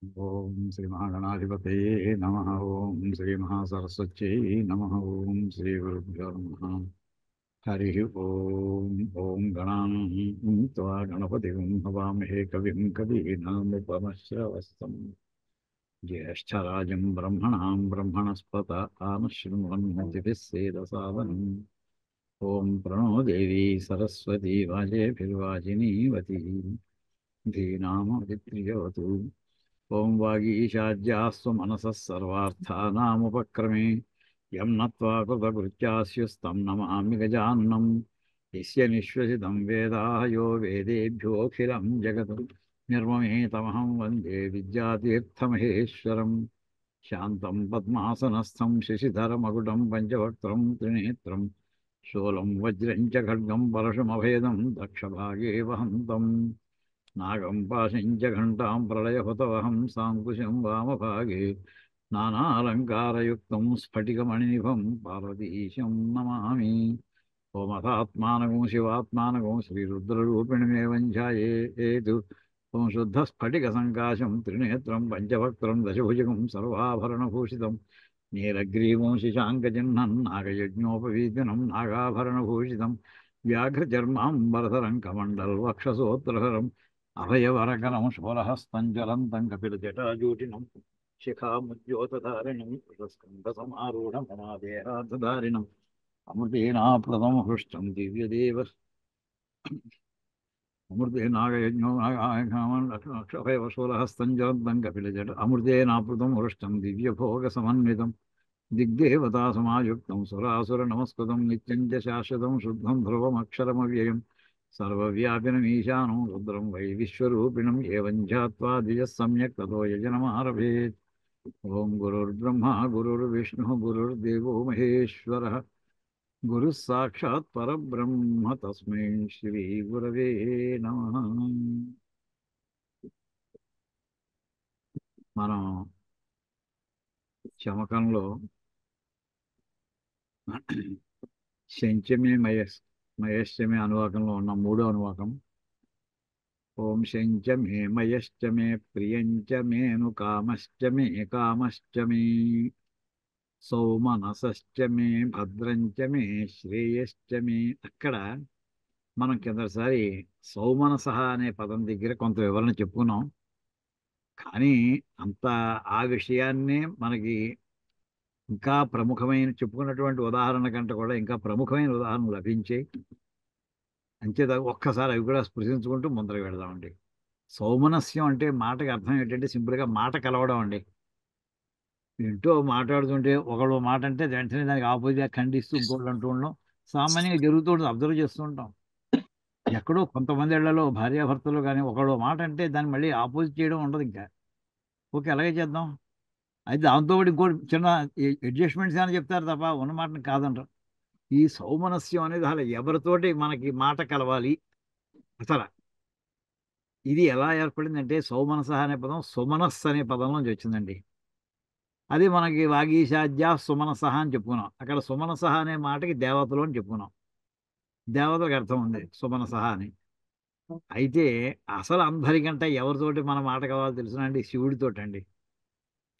ఓం శ్రీ మహాగణాధిపతయే నమ. ఓం శ్రీ మహాసరస్వత్యై నమ. ఓం శ్రీ గురుభ్యో నమ. హరి ఓం. ఓం గణానాం త్వా గణపతిం హవామహే కవిం కవీనాముపమశ్రవస్తమం. జ్యేష్ఠరాజం బ్రహ్మణాం బ్రహ్మణస్పత ఆనశృణ్వన్నతిభిः సేదసాదనం. ఓం ప్రణో దేవీ సరస్వతీ వాజేభిర్వాజినీవతి. ధీనామవిత్రియవతు. ఓం వాగీశాజ్యాస్వ మనసः సర్వార్థానాముపక్రమే. యం నత్వా కృతకృత్యాస్యుస్తం నమామి గజాననం. యస్య నిశ్వసితం వేదాः యో వేదేభ్యోऽఖిలం జగత్. నిర్మమేతమహం వందే విద్యాతీర్థమహేశ్వరం. శాంతం పద్మాసనస్థం శశిధరమకుటం పంచవక్త్రం త్రినేత్రం. శూలం వజ్రం చ ఖడ్గం పరశుమభేదం దక్షభాగే వహంతం. నాగం పాశం చ ఘంటాం ప్రళయహుతవహం సాంకుశం వామభాగే. నానాలంకారయుక్తం స్ఫటికమణినిభం పార్వతీశం నమామి. ఓమథాత్మానగం శివాత్మానగం శ్రీరుద్రరూపిణిమేవం ధ్యాయేతు. ఓం శుద్ధస్ఫటికసంకాశం త్రినేత్రం పంచవక్త్రం దశభుజకం సర్వాభరణభూషితం. నీలగ్రీవం శశాంకచిహ్నం నాగయజ్ఞోపవీతినం నాగాభరణభూషితం. వ్యాఘ్రచర్మాంబరధరం కమండలవక్షసోత్రహరం. అభయవరకరం శూలహస్తం జ్వలంతం కపిలజటాజూటినం. శిఖాముద్యోతధారిణం స్కంధసమారూఢం మమాదేహార్థధారిణం. అమృతేనాప్రదం హృష్టం దివ్యదేవ అమృతేనాగయజ్ఞో నాగాక్షభయవశూలహస్తం జ్వలంతం కపిలజట అమృతేనాప్లుతం హృష్టం దివ్యభోగసమన్వితం. దిగ్దేవతాసమాయుక్తం సురాసుర నమస్కృతం నిత్యం చ శాశ్వతం శుద్ధం ధ్రువమక్షరమవ్యయం. సర్వవ్యాపినమీశానం రుద్రం వై విశ్వరూపిణం ఏవం ధ్యాత్వా ధియః సమ్యక్ తతో యజనమారభేత్. ఓం గురుర్బ్రహ్మ గురుర్విష్ణుః గురుర్దేవో మహేశ్వరః. గురుః సాక్షాత్ పరబ్రహ్మ తస్మై శ్రీ గురవే నమః. మనం శమకంలో శంచమే మయశ్చమే అనువాకంలో ఉన్న మూడో అనువాకం. ఓం శంచమే మయశ్చమే ప్రియంచ మేను కామశ్చ మే కామశ్చ మే. సౌమనసశ్చ మే భద్రంచ మే శ్రేయశ్చ మే. అక్కడ మనం కిందసారి సౌమనస అనే పదం దగ్గర కొంత వివరణ చెప్పుకున్నాం. కానీ అంత ఆ విషయాన్నే మనకి ఇంకా ప్రముఖమైన చెప్పుకున్నటువంటి ఉదాహరణ కంటే కూడా ఇంకా ప్రముఖమైన ఉదాహరణలు లభించాయి. అంచేత ఒక్కసారి అవి కూడా స్పృశించుకుంటూ ముందరకు వెళదామండి. సౌమనస్యం అంటే మాటకి అర్థం ఏంటంటే సింపుల్గా మాట కలవడం అండి. ఇంటో మాట్లాడుతుంటే ఒకళ్ళు మాట అంటే వెంటనే దానికి ఆపోజిట్గా ఖండిస్తూ ఇంకోళ్ళు అంటూ ఉండడం సామాన్యంగా జరుగుతూ ఉంటుంది. అబ్జర్వ్ చేస్తూ ఉంటాం. ఎక్కడో కొంతమంది ఇళ్లలో భార్యాభర్తలు కానీ ఒకళ్ళు మాట అంటే దాన్ని మళ్ళీ ఆపోజిట్ చేయడం ఉండదు. ఇంకా ఓకే అలాగే చేద్దాం. అయితే దాంతో పాటు ఇంకోటి చిన్న అడ్జస్ట్మెంట్స్ అని చెప్తారు తప్ప ఉన్న మాటని కాదంటారు. ఈ సౌమనస్యం అనేది అసలు ఎవరితోటి మనకి మాట కలవాలి అసలు ఇది ఎలా ఏర్పడిందంటే సౌమనస అనే పదం సుమనస్ అనే పదం నుంచి వచ్చిందండి. అది మనకి వాగీశాద్య సుమనస అని చెప్పుకున్నాం. అక్కడ సుమనస అనే మాటకి దేవతలు అని చెప్పుకున్నాం. దేవతలకు అర్థం ఉంది సుమనస అని. అయితే అసలు అందరికంటే ఎవరితోటి మన మాట కావాలో తెలుసునండి, శివుడితోటి అండి.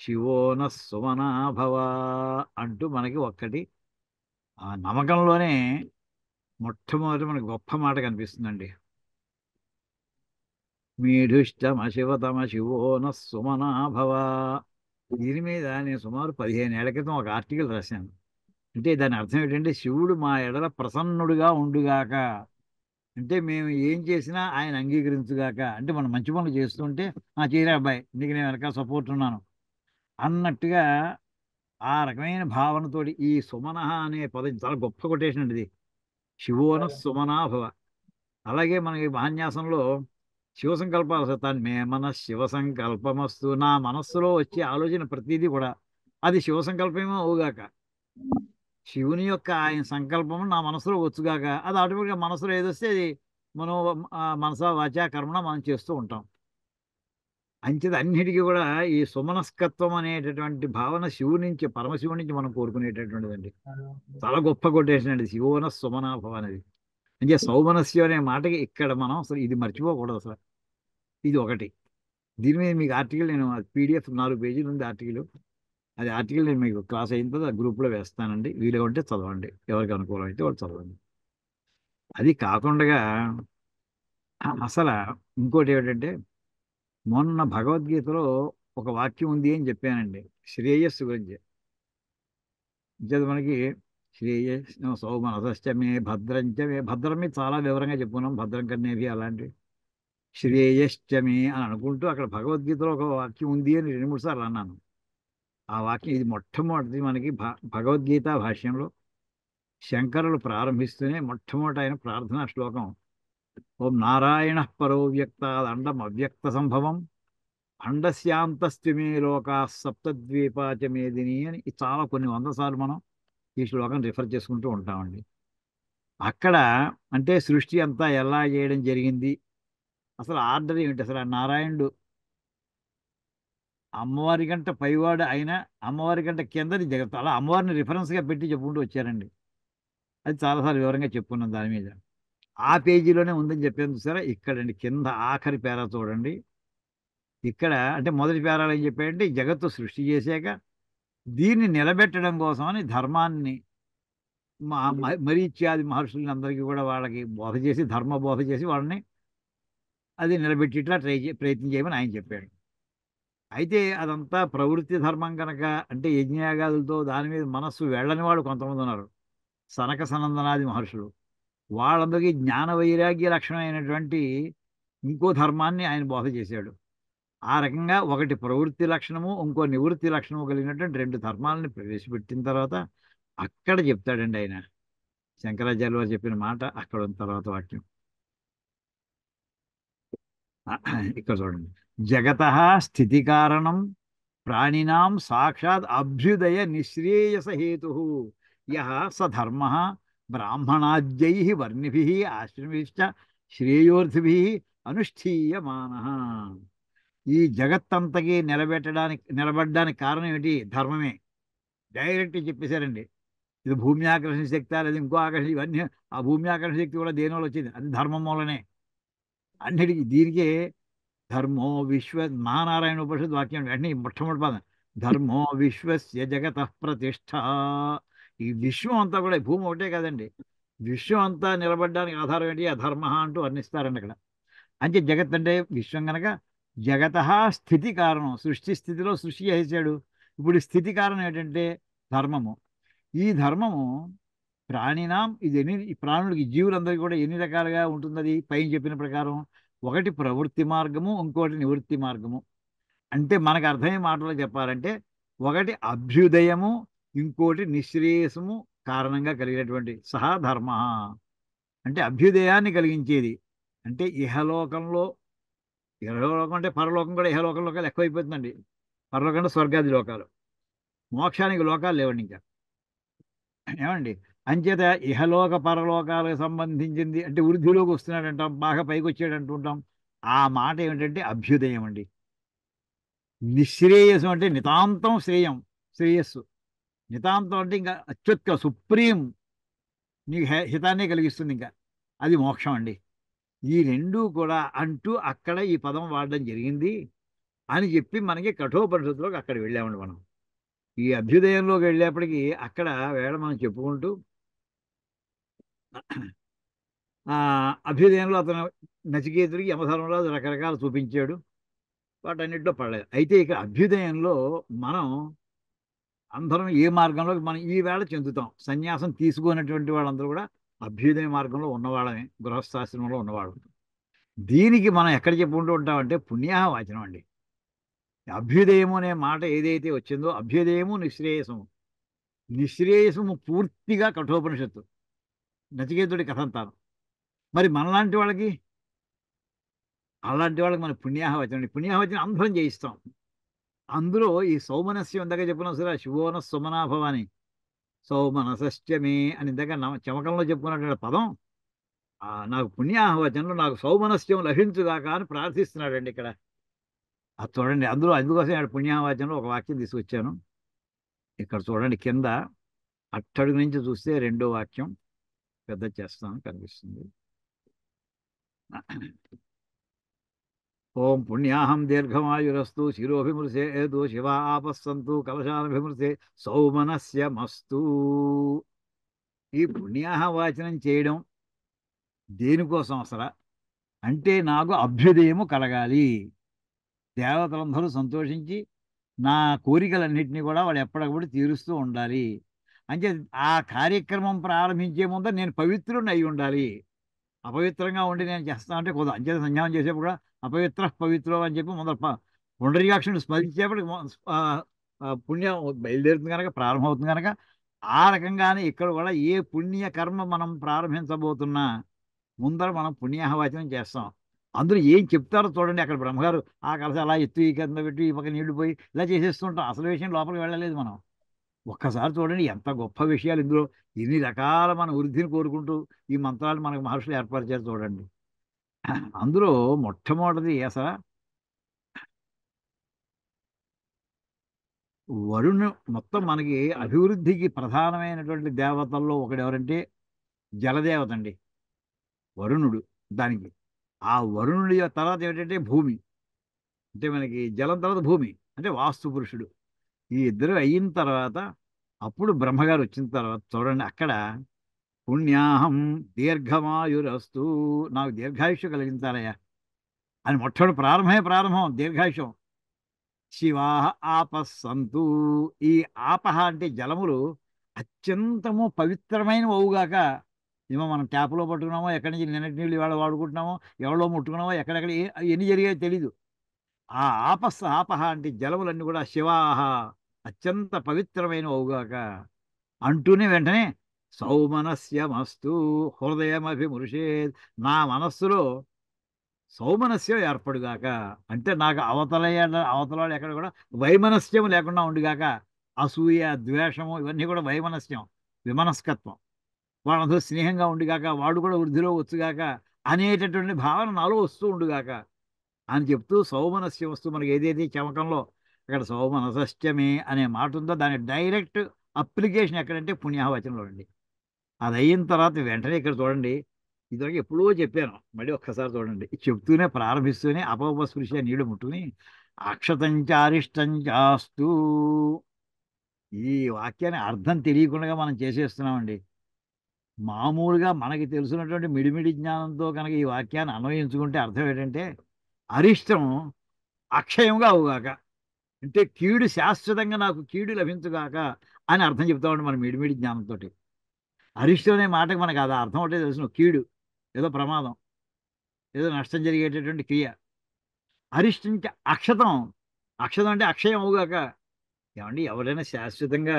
శివోన సుమనాభవ అంటూ మనకి ఒక్కటి ఆ నమ్మకంలోనే మొట్టమొదటి మనకి గొప్ప మాట కనిపిస్తుందండి. మీఢుష్టమ శివతమ శివోన సుమనాభవ. దీని మీద నేను సుమారు 15 ఏళ్ల క్రితం ఒక ఆర్టికల్ రాశాను. అంటే దాని అర్థం ఏంటంటే శివుడు మా ఎడల ప్రసన్నుడుగా ఉండుగాక. అంటే మేము ఏం చేసినా ఆయన అంగీకరించుగాక. అంటే మనం మంచి పనులు చేస్తుంటే చేయరా అబ్బాయి నీకు నేను వెనక సపోర్ట్ ఉన్నాను అన్నట్టుగా ఆ రకమైన భావనతోటి ఈ సుమనః అనే పదం చాలా గొప్ప కొటేషన్ అండి ఇది. శివోన సుమనాభవ. అలాగే మనకి మహాన్యాసంలో శివ సంకల్పాలు సతాన్ని మే మన శివ సంకల్పమస్తు. నా మనస్సులో వచ్చే ఆలోచన ప్రతిదీ కూడా అది శివ సంకల్పమేమో అవుగాక. శివుని యొక్క ఆయన సంకల్పము నా మనసులో వచ్చుగాక. అది ఆటోమేటిక్గా మనసులో ఏదొస్తే అది మనం మనస వాచ కర్మణ మనం చేస్తూ ఉంటాం. అంచేది అన్నిటికీ కూడా ఈ సుమనస్కత్వం అనేటటువంటి భావన శివుడి నుంచి పరమశివుడి నుంచి మనం కోరుకునేటటువంటిదండి. చాలా గొప్ప కొటేషన్ అండి శివోన సుమనాభవ అనేది. అంటే సౌమనస్యం అనే మాటకి ఇక్కడ మనం అసలు ఇది మర్చిపోకూడదు అసలు. ఇది ఒకటి. దీని మీద మీకు ఆర్టికల్ నేను పీడిఎఫ్ 4 పేజీలు ఉంది ఆర్టికల్. అది ఆర్టికల్ నేను మీకు క్లాస్ అయిన తర్వాత గ్రూప్లో వేస్తానండి. వీలుగా ఉంటే చదవండి, ఎవరికి అనుకూలం అయితే వాళ్ళు చదవండి. అది కాకుండా అసలు ఇంకోటి ఏమిటంటే, మొన్న భగవద్గీతలో ఒక వాక్యం ఉంది అని చెప్పానండి, శ్రేయస్సు గురించి. ఇంకేది మనకి శ్రేయస్సు సౌమనసశ్చమే భద్రంచమే, భద్రం మీద చాలా వివరంగా చెప్పుకున్నాం, భద్రం కన్నేవి అలాంటివి. శ్రేయశ్చమే అని అనుకుంటూ అక్కడ భగవద్గీతలో ఒక వాక్యం ఉంది అని 2, 3 సార్లు అన్నాను. ఆ వాక్యం ఇది మొట్టమొదటి మనకి భగవద్గీత భాష్యంలో శంకరులు ప్రారంభిస్తూనే మొట్టమొదటి ఆయన ప్రార్థనా శ్లోకం, ఓం నారాయణ పరో వ్యక్తాదండం అవ్యక్త సంభవం అండస్యాంతస్తిమే లోకా సప్తద్వీపాచ మేదిని అని ఇది చాలా కొన్ని 100 సార్లు మనం ఈ శ్లోకం రిఫర్ చేసుకుంటూ ఉంటామండి. అక్కడ అంటే సృష్టి అంతా ఎలా చేయడం జరిగింది, అసలు ఆర్డర్ ఏమిటి, అసలు ఆ నారాయణుడు అమ్మవారి కంట పైవాడు అయినా అమ్మవారి కంట కిందది జగత్తు, అలా అమ్మవారిని రిఫరెన్స్గా పెట్టి చెప్పుకుంటూ వచ్చారండి. అది చాలాసార్లు వివరంగా చెప్పుకున్నాం దాని మీద. ఆ పేజీలోనే ఉందని చెప్పాను చూసారా, ఇక్కడండి కింద ఆఖరి పేరా చూడండి. ఇక్కడ అంటే మొదటి పేరాలు ఏం చెప్పాయంటే, జగత్తు సృష్టి చేశాక దీన్ని నిలబెట్టడం కోసమని ధర్మాన్ని మరీచ్యాది మహర్షులని అందరికీ కూడా వాళ్ళకి బోధ చేసి, ధర్మ బోధ చేసి వాళ్ళని అది నిలబెట్టిట్లా ప్రయత్నం చేయమని ఆయన చెప్పాడు. అయితే అదంతా ప్రవృత్తి ధర్మం కనుక, అంటే యజ్ఞయాగాదులతో దాని మీద మనస్సు వెళ్ళని వాళ్ళు కొంతమంది ఉన్నారు, సనక సనందనాది మహర్షులు. వాళ్ళందరికీ జ్ఞాన వైరాగ్య లక్షణమైనటువంటి ఇంకో ధర్మాన్ని ఆయన బోధ చేశాడు. ఆ రకంగా ఒకటి ప్రవృత్తి లక్షణము, ఇంకో నివృత్తి లక్షణము కలిగినటువంటి 2 ధర్మాలని ప్రవేశపెట్టిన తర్వాత అక్కడ చెప్తాడండి ఆయన. శంకరాచార్య వారు చెప్పిన మాట అక్కడ ఉన్న తర్వాత వాక్యం ఇక్కడ చూడండి. జగత స్థితి కారణం ప్రాణినాం సాక్షాత్ అభ్యుదయ నిశ్రేయస హేతు యః స ధర్మ బ్రాహ్మణాద్యై వర్ణిభి ఆశ్రమిశ్చ శ్రేయోర్థిభి అనుష్ఠీయమాన. ఈ జగత్తంతకి నిలబడడానికి కారణం ఏంటి? ధర్మమే. డైరెక్ట్ చెప్పేశారండి. ఇది భూమి ఆకర్షణ శక్తి, లేదా ఇంకో ఆకర్షణ, ఇవన్నీ ఆ భూమి ఆకర్షణ శక్తి కూడా దేని వల్ల వచ్చింది? అది ధర్మం వల్లనే. అన్నిటికీ దీనికే ధర్మో మహానారాయణ ఉపనిషత్ వాక్యం వెంటనే మొట్టమొదటి పదం ధర్మో విశ్వస్య జగత ప్రతిష్ట. ఈ విశ్వం అంతా కూడా, ఈ భూమి ఒకటే కదండి, విశ్వం అంతా నిలబడడానికి ఆధారం ఏంటి? ఆ ధర్మ అంటూ వర్ణిస్తారండి అక్కడ. అంటే జగత్ అంటే విశ్వం కనుక జగత స్థితి కారణం, సృష్టి స్థితిలో సృష్టి చేశాడు. ఇప్పుడు ఈ స్థితి కారణం ఏంటంటే ధర్మము. ఈ ధర్మము ప్రాణినాం, ఇది ఈ ప్రాణులకి జీవులందరికీ కూడా ఎన్ని రకాలుగా ఉంటుంది? అది పైన చెప్పిన ప్రకారం ఒకటి ప్రవృత్తి మార్గము, ఇంకోటి నివృత్తి మార్గము. అంటే మనకు అర్థమయ్యే మాటలో చెప్పాలంటే, ఒకటి అభ్యుదయము, ఇంకోటి నిశ్రేయసము కారణంగా కలిగినటువంటి సహా ధర్మ. అంటే అభ్యుదయాన్ని కలిగించేది అంటే ఇహలోకంలో, ఇహలోకం అంటే పరలోకం కూడా ఇహలోకంలో ఎక్కువైపోతుందండి. పరలోకం అంటే స్వర్గాది లోకాలు, మోక్షానికి లోకాలు లేవండి ఇంకా. ఏమండి? అంచేత ఇహలోక పరలోకాలకు సంబంధించింది అంటే వృద్ధిలోకి వస్తున్నాడంటాం, బాగా పైకి వచ్చాడు అంటుంటాం. ఆ మాట ఏమిటంటే అభ్యుదయం అండి. నిశ్రేయసం అంటే నితాంతం శ్రేయం, శ్రేయస్సు. నితాంతం అంటే ఇంకా అత్యుత్క సుప్రీం, నీకు హితాన్నే కలిగిస్తుంది ఇంకా, అది మోక్షం అండి. ఈ రెండూ కూడా అంటూ అక్కడ ఈ పదం వాడడం జరిగింది అని చెప్పి మనకి కఠోపనిషత్తులోకి అక్కడ వెళ్ళామండి మనం. ఈ అభ్యుదయంలోకి వెళ్ళేప్పటికీ అక్కడ వేళ మనం చెప్పుకుంటూ ఆ అభ్యుదయంలో అతను నచికేతుడికి యమధర్మరాజు రకరకాలు చూపించాడు, వాటన్నిటిలో పడలేదు. అయితే ఇక అభ్యుదయంలో మనం అందరం ఏ మార్గంలో మనం ఈ వేళ చెందుతాం? సన్యాసం తీసుకున్నటువంటి వాళ్ళందరూ కూడా అభ్యుదయ మార్గంలో ఉన్నవాళ్ళమే, గృహస్థాశ్రమంలో ఉన్నవాళ్ళు. దీనికి మనం ఎక్కడ చెప్పుకుంటూ ఉంటామంటే పుణ్యాహ వాచనం అండి. అభ్యుదయము అనే మాట ఏదైతే వచ్చిందో, అభ్యుదయము నిశ్రేయసము, నిశ్రేయసము పూర్తిగా కఠోపనిషత్తు, నచికేతుడి కథ అంతాను. మరి మనలాంటి వాళ్ళకి, అలాంటి వాళ్ళకి మన పుణ్యాహవచనం, పుణ్యాహవచనం అందరం చేయిస్తాం. అందులో ఈ సౌమనస్యం ఇందాక చెప్పిన సరే, శివోన సుమనాభవ అని, సౌమనసశ్చమే అని ఇందాక చమకంలో చెప్పుకున్నటువంటి పదం నాకు పుణ్యాహవచనంలో నాకు సౌమనస్యం లభించుగాక అని ప్రార్థిస్తున్నాడండి ఇక్కడ. అది చూడండి, అందుకోసం ఇక్కడ పుణ్యాహవచనంలో ఒక వాక్యం తీసుకొచ్చాను. ఇక్కడ చూడండి కింద అట్టడుగు నుంచి చూస్తే 2వ వాక్యం పెద్ద చేస్తాను, కనిపిస్తుంది. ఓం పుణ్యాహం దీర్ఘమాయురస్తు శిరోభిమృశేతు శివ ఆపస్సంతు కలశానభిమృశే సౌమనస్య మస్తు. ఈ పుణ్యాహ వాచనం చేయడం దేనికోసం అసలు అంటే నాకు అభ్యుదయము కలగాలి, దేవతలందరూ సంతోషించి నా కోరికలన్నింటినీ కూడా వాడు ఎప్పటికప్పుడు తీరుస్తూ ఉండాలి. అంటే ఆ కార్యక్రమం ప్రారంభించే ముందర నేను పవిత్రుని అయి ఉండాలి. అపవిత్రంగా ఉండి నేను చేస్తా అంటే కుదరదు. అంచేత సంధ్యావం చేసేప్పుడు కూడా అపవిత్ర పవిత్రం అని చెప్పి ముందర పుండరీకాక్షుని స్మరించేప్పటికి పుణ్యం బయలుదేరుతుంది కనుక, ప్రారంభమవుతుంది కనుక, ఆ రకంగానే ఇక్కడ కూడా ఏ పుణ్య కర్మ మనం ప్రారంభించబోతున్నా ముందర మనం పుణ్యాహవాచనం చేస్తాం. అందులో ఏం చెప్తారో చూడండి. అక్కడ బ్రహ్మగారు ఆ కలస అలా ఎత్తు ఈ కింద పెట్టి ఈ పక్క నీళ్లు పోయి ఇలా చేసేస్తుంటాం. అసలు విషయం లోపలికి వెళ్ళలేదు మనం. ఒక్కసారి చూడండి ఎంత గొప్ప విషయాలు ఇందులో, ఎన్ని రకాల మన వృద్ధిని కోరుకుంటూ ఈ మంత్రాలు మనకు మహర్షులు ఏర్పరిచారు చూడండి. అందులో మొట్టమొదటిది అసలు వరుణు. మొత్తం మనకి అభివృద్ధికి ప్రధానమైనటువంటి దేవతల్లో ఒకడు ఎవరంటే జలదేవత అండి, వరుణుడు. దానికి ఆ వరుణుడి తర్వాత ఏంటంటే భూమి. అంటే మనకి జలం తర్వాత భూమి అంటే వాస్తు పురుషుడు. ఈ ఇద్దరు అయిన తర్వాత అప్పుడు బ్రహ్మగారు వచ్చిన తర్వాత చూడండి అక్కడ పుణ్యాహం దీర్ఘమాయురస్తు, నాకు దీర్ఘాయుష్య కలిగించాలయ్యా అని మొట్టమొదటి ప్రారంభమే ప్రారంభం దీర్ఘాయుషం. శివాహ ఆపస్సంతు. ఈ ఆపహ అంటే జలములు అత్యంతము పవిత్రమైన అవుగాక. ఏమో మనం ట్యాప్లో పట్టుకున్నామో, ఎక్కడి నుంచి నిన్నటి నీళ్ళు ఇవాళ వాడుకుంటున్నామో, ఎవరో ముట్టుకున్నామో, ఎక్కడెక్కడ ఎన్ని జరిగాయో తెలీదు. ఆ ఆపహ అంటే జలములన్నీ కూడా శివాహ అత్యంత పవిత్రమైన అవుగాక అంటూనే వెంటనే సౌమనస్యమస్తు హృదయమభిమృషేత్, నా మనస్సులో సౌమనస్యం ఏర్పడుగాక. అంటే నాకు అవతల ఎక్కడ కూడా వైమనస్యం లేకుండా ఉండుగాక. అసూయ ద్వేషము ఇవన్నీ కూడా వైమనస్యం, విమనస్కత్వం. వాళ్ళందరూ స్నేహంగా ఉండుగాక, వాడు కూడా వృద్ధిలో వచ్చుగాక అనేటటువంటి భావన నాలో వస్తూ ఉండుగాక అని చెప్తూ సౌమనస్యం వస్తూ మనకి ఏదైతే చమకంలో అక్కడ సౌమనసస్యమే అనే మాట ఉందో దాని డైరెక్ట్ అప్లికేషన్ ఎక్కడంటే పుణ్యవచనంలో అండి. అది అయిన తర్వాత వెంటనే ఇక్కడ చూడండి. ఇదివరకు ఎప్పుడో చెప్పాను, మళ్ళీ ఒక్కసారి చూడండి. చెప్తూనే ప్రారంభిస్తూనే అపవస్పృశ్య నీళ్లు ముట్టుకుని అక్షతంచారిష్టంచాస్తు. ఈ వాక్యాన్ని అర్థం తెలియకుండా మనం చేసేస్తున్నామండి. మామూలుగా మనకి తెలుసున్నటువంటి మిడిమిడి జ్ఞానంతో కనుక ఈ వాక్యాన్ని అన్వయించుకుంటే అర్థం ఏంటంటే అరిష్టం అక్షయంగా అవుగాక, అంటే కీడు శాశ్వతంగా నాకు కీడు లభించుగాక అని అర్థం చెప్తామండి మన మిడిమిడి జ్ఞానంతో. అరిష్టం అనే మాటకు మనకు అది అర్థం ఒకటే తెలుసు, కీడు, ఏదో ప్రమాదం, ఏదో నష్టం జరిగేటటువంటి క్రియ. అరిష్టించ అక్షతం. అక్షతం అంటే అక్షయం అవుగాక. ఏమండి ఎవరైనా శాశ్వతంగా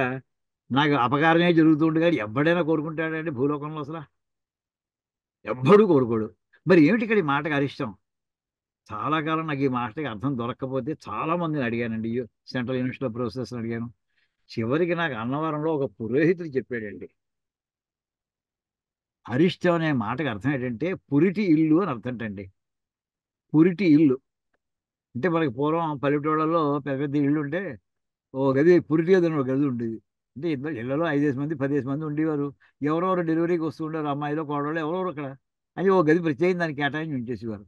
నాకు అపకారమే జరుగుతుంటుంది కానీ ఎవడైనా కోరుకుంటాడండి భూలోకంలో అసలు? ఎవ్వడూ కోరుకోడు. మరి ఏమిటి ఇక్కడ ఈ మాటకు అరిష్టం? చాలా కాలం నాకు ఈ మాటకి అర్థం దొరక్కపోతే చాలా మందిని అడిగానండి. సెంట్రల్ యూనివర్సిటీలో ప్రొఫెసర్స్ని అడిగాను. చివరికి నాకు అన్నవరంలో ఒక పురోహితుడు చెప్పాడండి. అరిష్టం అనే మాటకు అర్థం ఏంటంటే పురిటి ఇల్లు అని అర్థం అండి. పురిటి ఇల్లు అంటే మనకి పూర్వం పల్లెటూళ్ళలో పెద్ద పెద్ద ఇళ్ళు ఉంటే ఓ గది, పురిటి గది అని ఒక గది ఉండేది. అంటే ఇద్దరు ఇళ్లలో 5 మంది 10 మంది ఉండేవారు. ఎవరెవరు డెలివరీకి వస్తూ ఉండేవారు, అమ్మాయిలో కోడళ్ళు ఎవరెవరు అక్కడ. అది ఓ గది ప్రత్యేകം దానికి కేటాయించి ఉంచేసేవారు.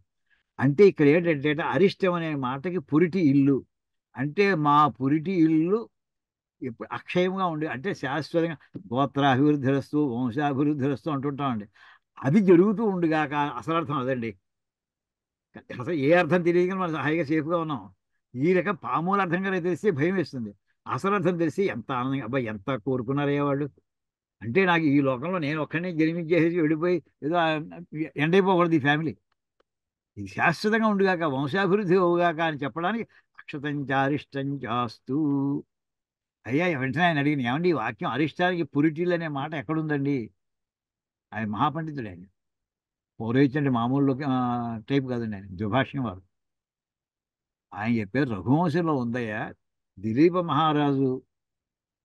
అంటే ఇక్కడ ఏంటంటే అరిష్టం అనే మాటకి పురిటి ఇల్లు అంటే మా పురిటి ఇల్లు ఎప్పుడు అక్షయంగా ఉండి అంటే శాశ్వతంగా గోత్రాభివృద్ధిరస్తూ వంశాభివృద్ధిరస్తూ అంటుంటామండి. అది జరుగుతూ ఉండుగాక. అసలు అర్థం అదండి. అసలు ఏ అర్థం తెలియదు కానీ మనం హాయిగా సేఫ్గా ఉన్నాం. ఈ రకం పామూల అర్థం కూడా తెలిస్తే భయం వేస్తుంది. అసలు అర్థం తెలిసి ఎంత ఆనందంగా అబ్బాయి ఎంత కోరుకున్నారయ్యా వాళ్ళు. అంటే నాకు ఈ లోకంలో నేను ఒక్కడినే జన్మించేసి వెళ్ళిపోయి ఏదో ఎండైపోకూడదు ఈ ఫ్యామిలీ. ఇది శాశ్వతంగా ఉండుగాక, వంశాభివృద్ధి అవుగాక అని చెప్పడానికి అక్షతంచారిష్టంచాస్తు. అయ్యా వెంటనే ఆయన అడిగిన, ఏమండి ఈ వాక్యం అరిష్టానికి పురిటిల్ అనే మాట ఎక్కడుందండి? ఆయన మహాపండితుడు ఆయన. పౌరోహిత్యం అంటే మామూలు టైప్ కాదండి, ఆయన ద్విభాష్యం వారు. ఆయన చెప్పారు రఘువంశంలో ఉందయ్యా. దిలీప మహారాజు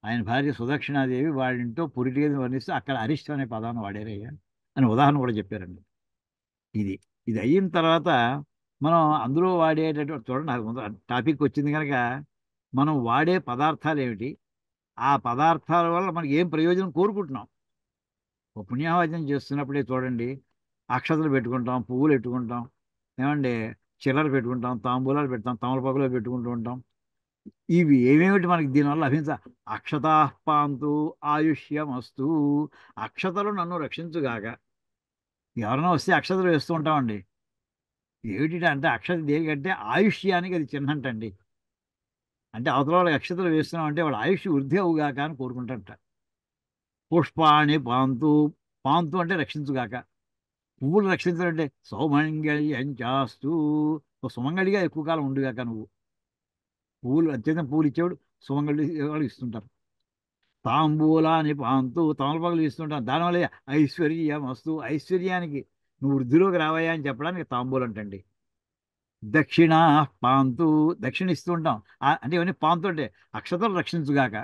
ఆయన భార్య సుదక్షిణాదేవి వాళ్ళింటో పురిటిని వర్ణిస్తూ అక్కడ అరిష్టం అనే పదాన్ని వాడారయ్యా అని ఉదాహరణ కూడా చెప్పారండి. ఇది ఇది అయిన తర్వాత మనం అందులో వాడేటటువంటి చూడండి, నాకు ముందు టాపిక్ వచ్చింది కనుక మనం వాడే పదార్థాలు ఏమిటి, ఆ పదార్థాల వల్ల మనకి ఏం ప్రయోజనం కోరుకుంటున్నాం. ఒక పుణ్యవాచనం చేస్తున్నప్పుడే చూడండి, అక్షతలు పెట్టుకుంటాం, పువ్వులు పెట్టుకుంటాం, ఏమండి చిల్లర పెట్టుకుంటాం, తాంబూలాలు పెడతాం, తమలపాకులో పెట్టుకుంటూ ఉంటాం. ఇవి ఏమేమిటి మనకి దీనివల్ల లభించ అక్షతా పాంతు ఆయుష్యమస్తు. అక్షతలు నన్ను రక్షించుగాక. ఎవరైనా వస్తే అక్షతలు వేస్తూ ఉంటామండి. ఏమిటి అంటే అక్షత దేనికంటే ఆయుష్యానికి అది చిహ్నంటండి. అంటే అవతల వాళ్ళకి అక్షతలు వేస్తున్నాం అంటే వాళ్ళ ఆయుష్ వృద్ధి అవుగాక అని కోరుకుంటారట. పుష్పాణి పాంతు. పాంతు అంటే రక్షించుగాక. పువ్వులు రక్షించాలంటే సౌమంగళ్యం చాస్తు. సుమంగళిగా ఎక్కువ కాలం ఉండుగాక నువ్వు. పువ్వులు అత్యంత పువ్వులు ఇచ్చేవాడు సుమంగళి వాళ్ళు ఇస్తుంటారు. తాంబూలాని పాంతు. తమలపాకులు ఇస్తుంటాం. దానివల్ల ఐశ్వర్యం వస్తు. ఐశ్వర్యానికి నువ్వు వృద్ధిలోకి రావయ్యా అని చెప్పడానికి తాంబూలం అంటండి. దక్షిణ పాంతు. దక్షిణ ఇస్తూ ఉంటాం. అంటే ఇవన్నీ పాంతు అంటే అక్షతలు రక్షించుగాక,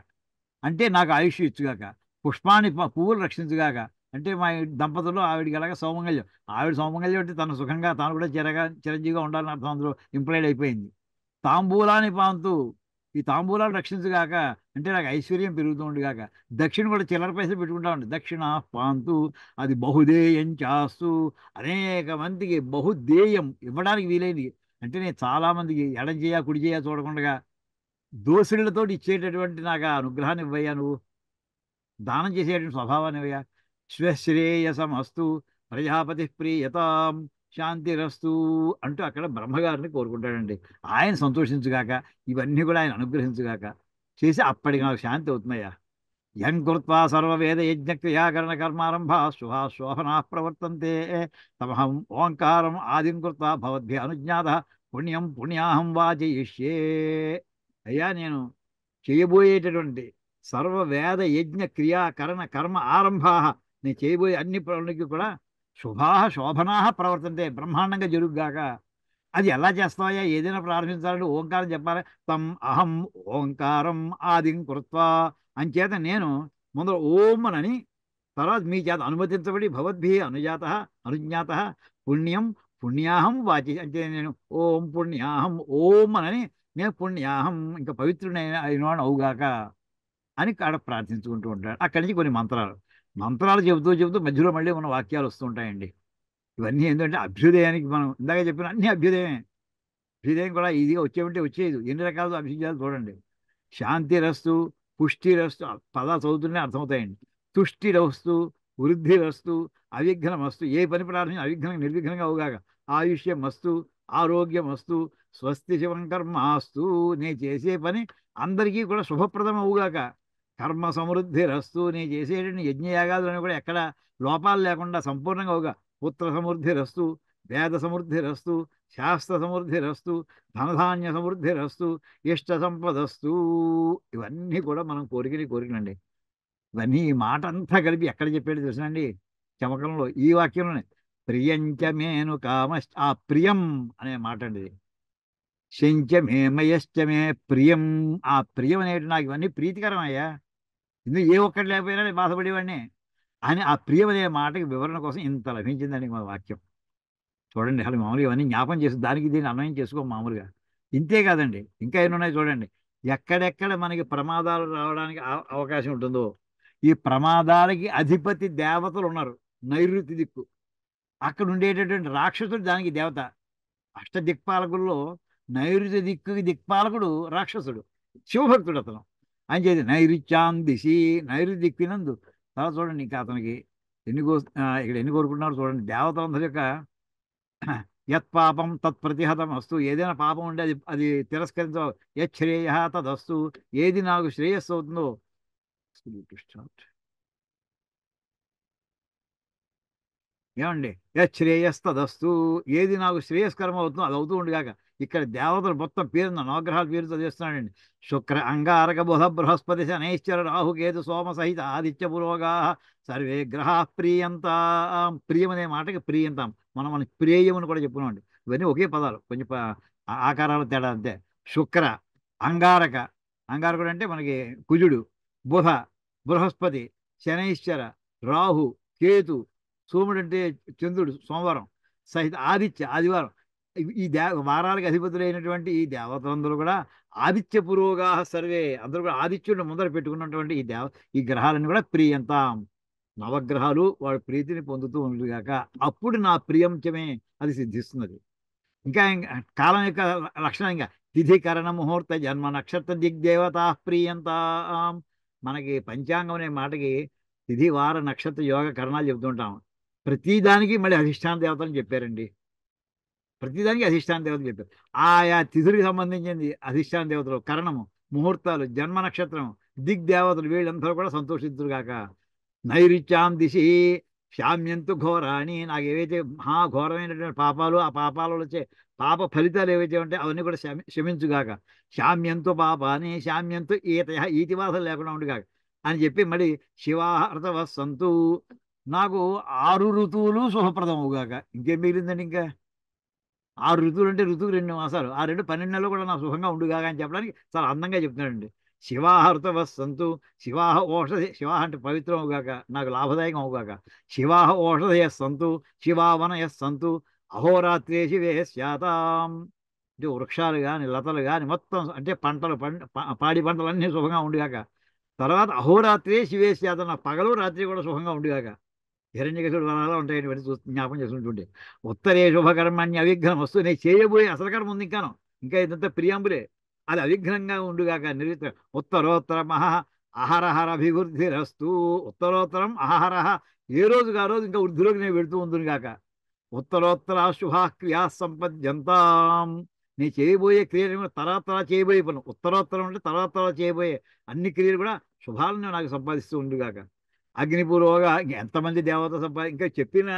అంటే నాకు ఆయుష్ ఇచ్చుగాక. పుష్పాన్ని పువ్వులు రక్షించుగాక, అంటే మా దంపతులు ఆవిడికి ఎలాగ సౌమంగళ్యం. ఆవిడ సౌమంగళ్యం అంటే తను సుఖంగా తాను కూడా చిరంజీవిగా ఉండాలని అర్థం అందులో ఇంప్లైడ్ అయిపోయింది. తాంబూలాన్ని పాంతు. ఈ తాంబూలాలు రక్షించుగాక, అంటే నాకు ఐశ్వర్యం పెరుగుతూ ఉండుగాక. దక్షిణ కూడా చిల్లర పైసలు పెట్టుకుంటామండి. దక్షిణ పాంతు. అది బహుదేయం చాస్తు. అనేక మందికి బహుదేయం ఇవ్వడానికి వీలైంది. అంటే నేను చాలా మందికి ఎడం చేయ కుడి చేయ చూడకుండా దోసిళ్లతో ఇచ్చేటటువంటి నాకు ఆ అనుగ్రహాన్ని ఇవ్వయ్యా నువ్వు. దానం చేసేటువంటి స్వభావాన్ని ఇవ్వయ్యా. స్వశ్రేయసమస్తు. ప్రజాపతి ప్రియతాం. శాంతిరస్తు. అంటూ అక్కడ బ్రహ్మగారిని కోరుకుంటాడండి. ఆయన సంతోషించుగాక. ఇవన్నీ కూడా ఆయన అనుగ్రహించుగాక. చేసి అప్పటికి నాకు శాంతి అవుతున్నాయా. యం కృత్వా సర్వవేద యజ్ఞ క్రియాకరణ కర్మారంభా శుభా శోభనా ప్రవర్తంతే తమహం ఓంకారం ఆదిం కృత్వా భవద్భ్య అనుజ్ఞాత పుణ్యం పుణ్యాహం వాచయిష్యే. అయ్యా నేను చేయబోయేటటువంటి సర్వ వేద యజ్ఞ క్రియాకరణ కర్మ ఆరంభా, నేను చేయబోయే అన్ని పనులకి కూడా శుభా శోభనా ప్రవర్తంతే, బ్రహ్మాండంగా జరుగుగాక. అది ఎలా చేస్తావయ్యా? ఏదైనా ప్రారంభించాలంటే ఓంకారం చెప్పాలి. తం అహం ఓంకారం ఆదిం కృత్వా. అంచేత నేను ముందర ఓం అని, తర్వాత మీ చేత అనుమతించబడి భవద్భి అనుజాత అనుజ్ఞాత పుణ్యం పుణ్యాహం వాచి, అంటే నేను ఓం పుణ్యాహం ఓం అని, నేను పుణ్యాహం ఇంకా పవిత్రుడైన అయినవాడు అవుగాక అని కాడ ప్రార్థించుకుంటూ ఉంటాడు. అక్కడి నుంచి కొన్ని మంత్రాలు మంత్రాలు చెబుతూ చెబుతూ మధ్యలో మళ్ళీ మన వాక్యాలు వస్తూ ఉంటాయండి. ఇవన్నీ ఏంటంటే అభ్యుదయానికి, మనం ఇందాక చెప్పిన అన్ని అభ్యుదయమే. అభ్యుదయం కూడా ఈజీగా వచ్చేవంటే వచ్చేది. ఎన్ని రకాల అభ్యుదయాలు చూడండి. శాంతిరస్తు, పుష్టిరస్తు. పదాలు చదువుతూనే అర్థమవుతాయండి. తుష్టిరస్తు, వృద్ధిరస్తు, అవిఘ్నమస్తు. ఏ పని ప్రారంభించిన అవిఘ్నంగా నిర్విఘ్నంగా అవుగాక. ఆయుష్యమస్తు, ఆరోగ్యమస్తు, స్వస్తి శివం కర్మాస్తు. నేను చేసే పని అందరికీ కూడా శుభప్రదం అవుగాక. కర్మ సమృద్ధిరస్తు. నేను చేసేటువంటి యజ్ఞయాగాదులను కూడా ఎక్కడ లోపాలు లేకుండా సంపూర్ణంగా అవుగా. పుత్ర సమృద్ధిరస్తు, వేద సమృద్ధిరస్తు, శాస్త్ర సమృద్ధిరస్తు, ధనధాన్య సమృద్ధిరస్తు, ఇష్ట సంపదస్తు. ఇవన్నీ కూడా మనం కోరికలండి. ఇవన్నీ ఈ మాట అంతా కలిపి ఎక్కడ చెప్పాడు తెలుసునండి? చమకంలో ఈ వాక్యంలోనే. ప్రియంచమేను కామ. ఆ ప్రియం అనే మాట అండి ఇది. శంచమే మయశ్చమే ప్రియం. ఆ ప్రియం అనేటి నాకు ఇవన్నీ ప్రీతికరం అయ్యా. ఇందులో ఏ ఒక్కటి లేకపోయినా నేను బాధపడేవాడిని అని ఆ ప్రియం అనే మాటకి వివరణ కోసం ఇంత లభించిందండి మా వాక్యం. చూడండి అసలు మామూలుగా ఇవన్నీ జ్ఞాపం చేసి దానికి దీన్ని అన్వయం చేసుకో మామూలుగా. ఇంతే కాదండి, ఇంకా ఎన్ని ఉన్నాయి చూడండి. ఎక్కడెక్కడ మనకి ప్రమాదాలు రావడానికి అవకాశం ఉంటుందో, ఈ ప్రమాదాలకి అధిపతి దేవతలు ఉన్నారు. నైరుతి దిక్కు అక్కడ ఉండేటటువంటి రాక్షసుడు దానికి దేవత. అష్ట దిక్పాలకుల్లో నైరుతి దిక్కుకి దిక్పాలకుడు రాక్షసుడు, శివభక్తుడు అతను. అని చేసి నైరుత్యాం దిశి, నైరుతి దిక్కినందు. తర్వాత చూడండి ఇంకా అతనికి ఇక్కడ ఎన్ని కోరుకుంటున్నారో చూడండి. దేవతలందరి యొక్క యత్పాపం తత్ప్రతిహతం అస్తు. ఏదైనా పాపం ఉంటే అది అది తిరస్కరించ. యశ్రేయ తదస్తు. ఏది నాకు శ్రేయస్సు అవుతుందో. ఏమండి? యశ్రేయస్తదస్తు. ఏది నాకు శ్రేయస్కరం అవుతుందో అది అవుతూ ఉండిగాక. ఇక్కడ దేవతలు మొత్తం పేరు నవగ్రహాల పేరు చదివిస్తున్నాడండి. శుక్ర అంగారక బుధ బృహస్పతి శనైశ్చర రాహుకేతు సోమ సహిత ఆదిత్య పురోగా సర్వే గ్రహా ప్రియంతాం. ప్రియం అనే మాటకి ప్రియంతాం. మన ప్రేయం అని కూడా చెప్పుకున్నామండి. ఇవన్నీ ఒకే పదాలు, కొంచెం ఆకారాల తేడా అంతే. శుక్ర అంగారక. అంగారకుడు అంటే మనకి కుజుడు. బుధ బృహస్పతి. శనైశ్చర రాహు కేతు. సోముడు అంటే చంద్రుడు సోమవారం. సహిత ఆదిత్య ఆదివారం. ఈ వారాలకు అధిపతులైనటువంటి ఈ దేవతలందరూ కూడా ఆదిత్య పురోగా సర్వే. అందరూ కూడా ఆదిత్యుడిని ముందర పెట్టుకున్నటువంటి ఈ గ్రహాలను కూడా ప్రియంతాం. నవగ్రహాలు వాళ్ళ ప్రీతిని పొందుతూ ఉండుగాక. అప్పుడు నా ప్రియంచమే అది సిద్ధిస్తున్నది. ఇంకా కాలం యొక్క లక్షణం ఇంకా తిథి కరణ ముహూర్త జన్మ నక్షత్ర దిగ్దేవతా ప్రియంత. మనకి పంచాంగం అనే మాటకి తిథి వార నక్షత్ర యోగ కరణాలు చెబుతుంటాం. ప్రతిదానికి మళ్ళీ అధిష్టాన దేవతలు చెప్పారండి. ప్రతిదానికి అధిష్టాన దేవతలు చెప్పారు. ఆయా తిథులకు సంబంధించింది అధిష్టాన దేవతలు, కరణము, ముహూర్తాలు, జన్మ నక్షత్రం, దిగ్దేవతలు వీళ్ళందరూ కూడా సంతోషిద్దురుగాక. నైరుత్యాం దిశి శామ్యంతు ఘోరాని. నాకు ఏవైతే మహాఘోరమైనటువంటి పాపాలు, ఆ పాపాలలో వచ్చే పాప ఫలితాలు ఏవైతే ఉంటాయో అవన్నీ కూడా క్షమించుగాక. శామ్యంతు పాపాని శామ్యంతు ఈతివాసం లేకుండా ఉండుగాక అని చెప్పి మళ్ళీ శివాహర్తవ సంతు. నాకు 6 ఋతువులు శుభప్రదముగాక. ఇంకేం మిగిలిందండి ఇంకా? 6 ఋతువులు అంటే ఋతువు 2 మాసాలు, ఆ 12 నెలలు కూడా నాకు సుఖంగా ఉండుగాక అని చెప్పడానికి చాలా అందంగా చెప్తున్నాడండి. శివాహ ఋతవ సంతు. శివాహ ఓషధి. శివాహ అంటే పవిత్రం అవుగాక, నాకు లాభదాయకం అవుగాక. శివాహ ఓషధయ సంతు. శివావనయ సంతు. అహోరాత్రే శివే శాతాం. అంటే వృక్షాలు కానీ లతలు కానీ మొత్తం అంటే పంటలు పాడి పంటలన్నీ శుభంగా ఉండుగాక. తర్వాత అహోరాత్రే శివే శాతం. నా పగలు రాత్రి కూడా సుఖంగా ఉండుగాక. హిరణ్యకశుడు వరాలు ఉంటాయని పెట్టి జ్ఞాపం చేసుకుంటుంటే ఉత్తరే శుభకర్మాన్ని అవిఘ్నం వస్తూ నేను చేయబోయే అసలు కర్మ ఉంది ఇంకాను. ఇంకా ఇదంతా ప్రియాంబులే. అది అవిఘ్నంగా ఉండుగాక. నిరుత ఉత్తరోత్తర మహా అహరహర అభివృద్ధిరస్తూ. ఉత్తరోత్తరం అహరహ. ఏ రోజుగా ఆ రోజు ఇంకా వృద్ధిలోకి నేను వెళుతూ ఉందును గాక. ఉత్తరోత్తర శుభా క్రియా సంపద్యంతాం. నీ చేయబోయే క్రియలు తరతరా చేయబోయే పనులు. ఉత్తరోత్తరం అంటే తరతరా చేయబోయే అన్ని క్రియలు కూడా శుభాలను నాకు సంపాదిస్తూ ఉండుగాక. అగ్నిపూర్వగా ఎంతమంది దేవతలు ఇంకా చెప్పిన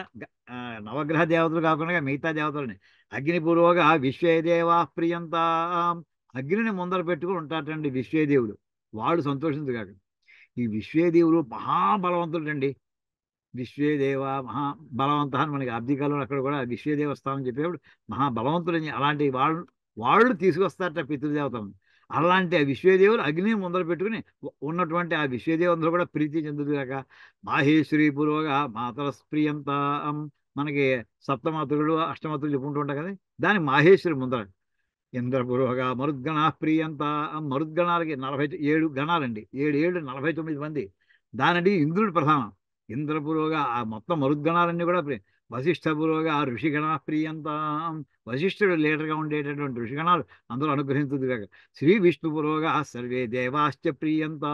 ఆ, నవగ్రహ దేవతలు కాకుండా మిగతా దేవతలని అగ్నిపూర్వగా విశ్వేదేవా ప్రియంత. అగ్నిని ముందర పెట్టుకుని ఉంటారటండి విశ్వేదేవుడు. వాడు సంతోషించగాక. ఈ విశ్వేదేవుడు మహాబలవంతుడండి. విశ్వేదేవ మహాబలవంత అని మనకి అబ్దికాలంలో అక్కడ కూడా విశ్వేదేవస్థానం చెప్పేప్పుడు మహాబలవంతులని అలాంటి వాళ్ళు తీసుకొస్తారట పితృదేవతలను. అలాంటి ఆ విశ్వేదేవులు అగ్ని ముందర పెట్టుకుని ఉన్నటువంటి ఆ విశ్వేదేవందరూ కూడా ప్రీతి చెందుగాక. మాహేశ్వరి పురోగా మాతర ప్రియంత. మనకి సప్తమాతృలు అష్టమాతృలు చెప్పుకుంటూ ఉంటాం కదా, దాని మాహేశ్వరి ముందర. ఇంద్రపురోగా మరుద్గణ ప్రియంత. మరుద్గణాలకి 47 గణాలండి. 7 7 49 మంది. దానండి ఇంద్రుడు ప్రధానం. ఇంద్రపురోగా ఆ మొత్తం మరుద్గణాలన్నీ కూడా వశిష్ఠపురోగా ఆ ఋషిగణ ప్రియంత. వశిష్ఠుడు లీడర్గా ఉండేటటువంటి ఋషిగణాలు అందరూ అనుగ్రహించుదు కాక. శ్రీ విష్ణుపురోగా సర్వే దేవాశ్చ ప్రియంత.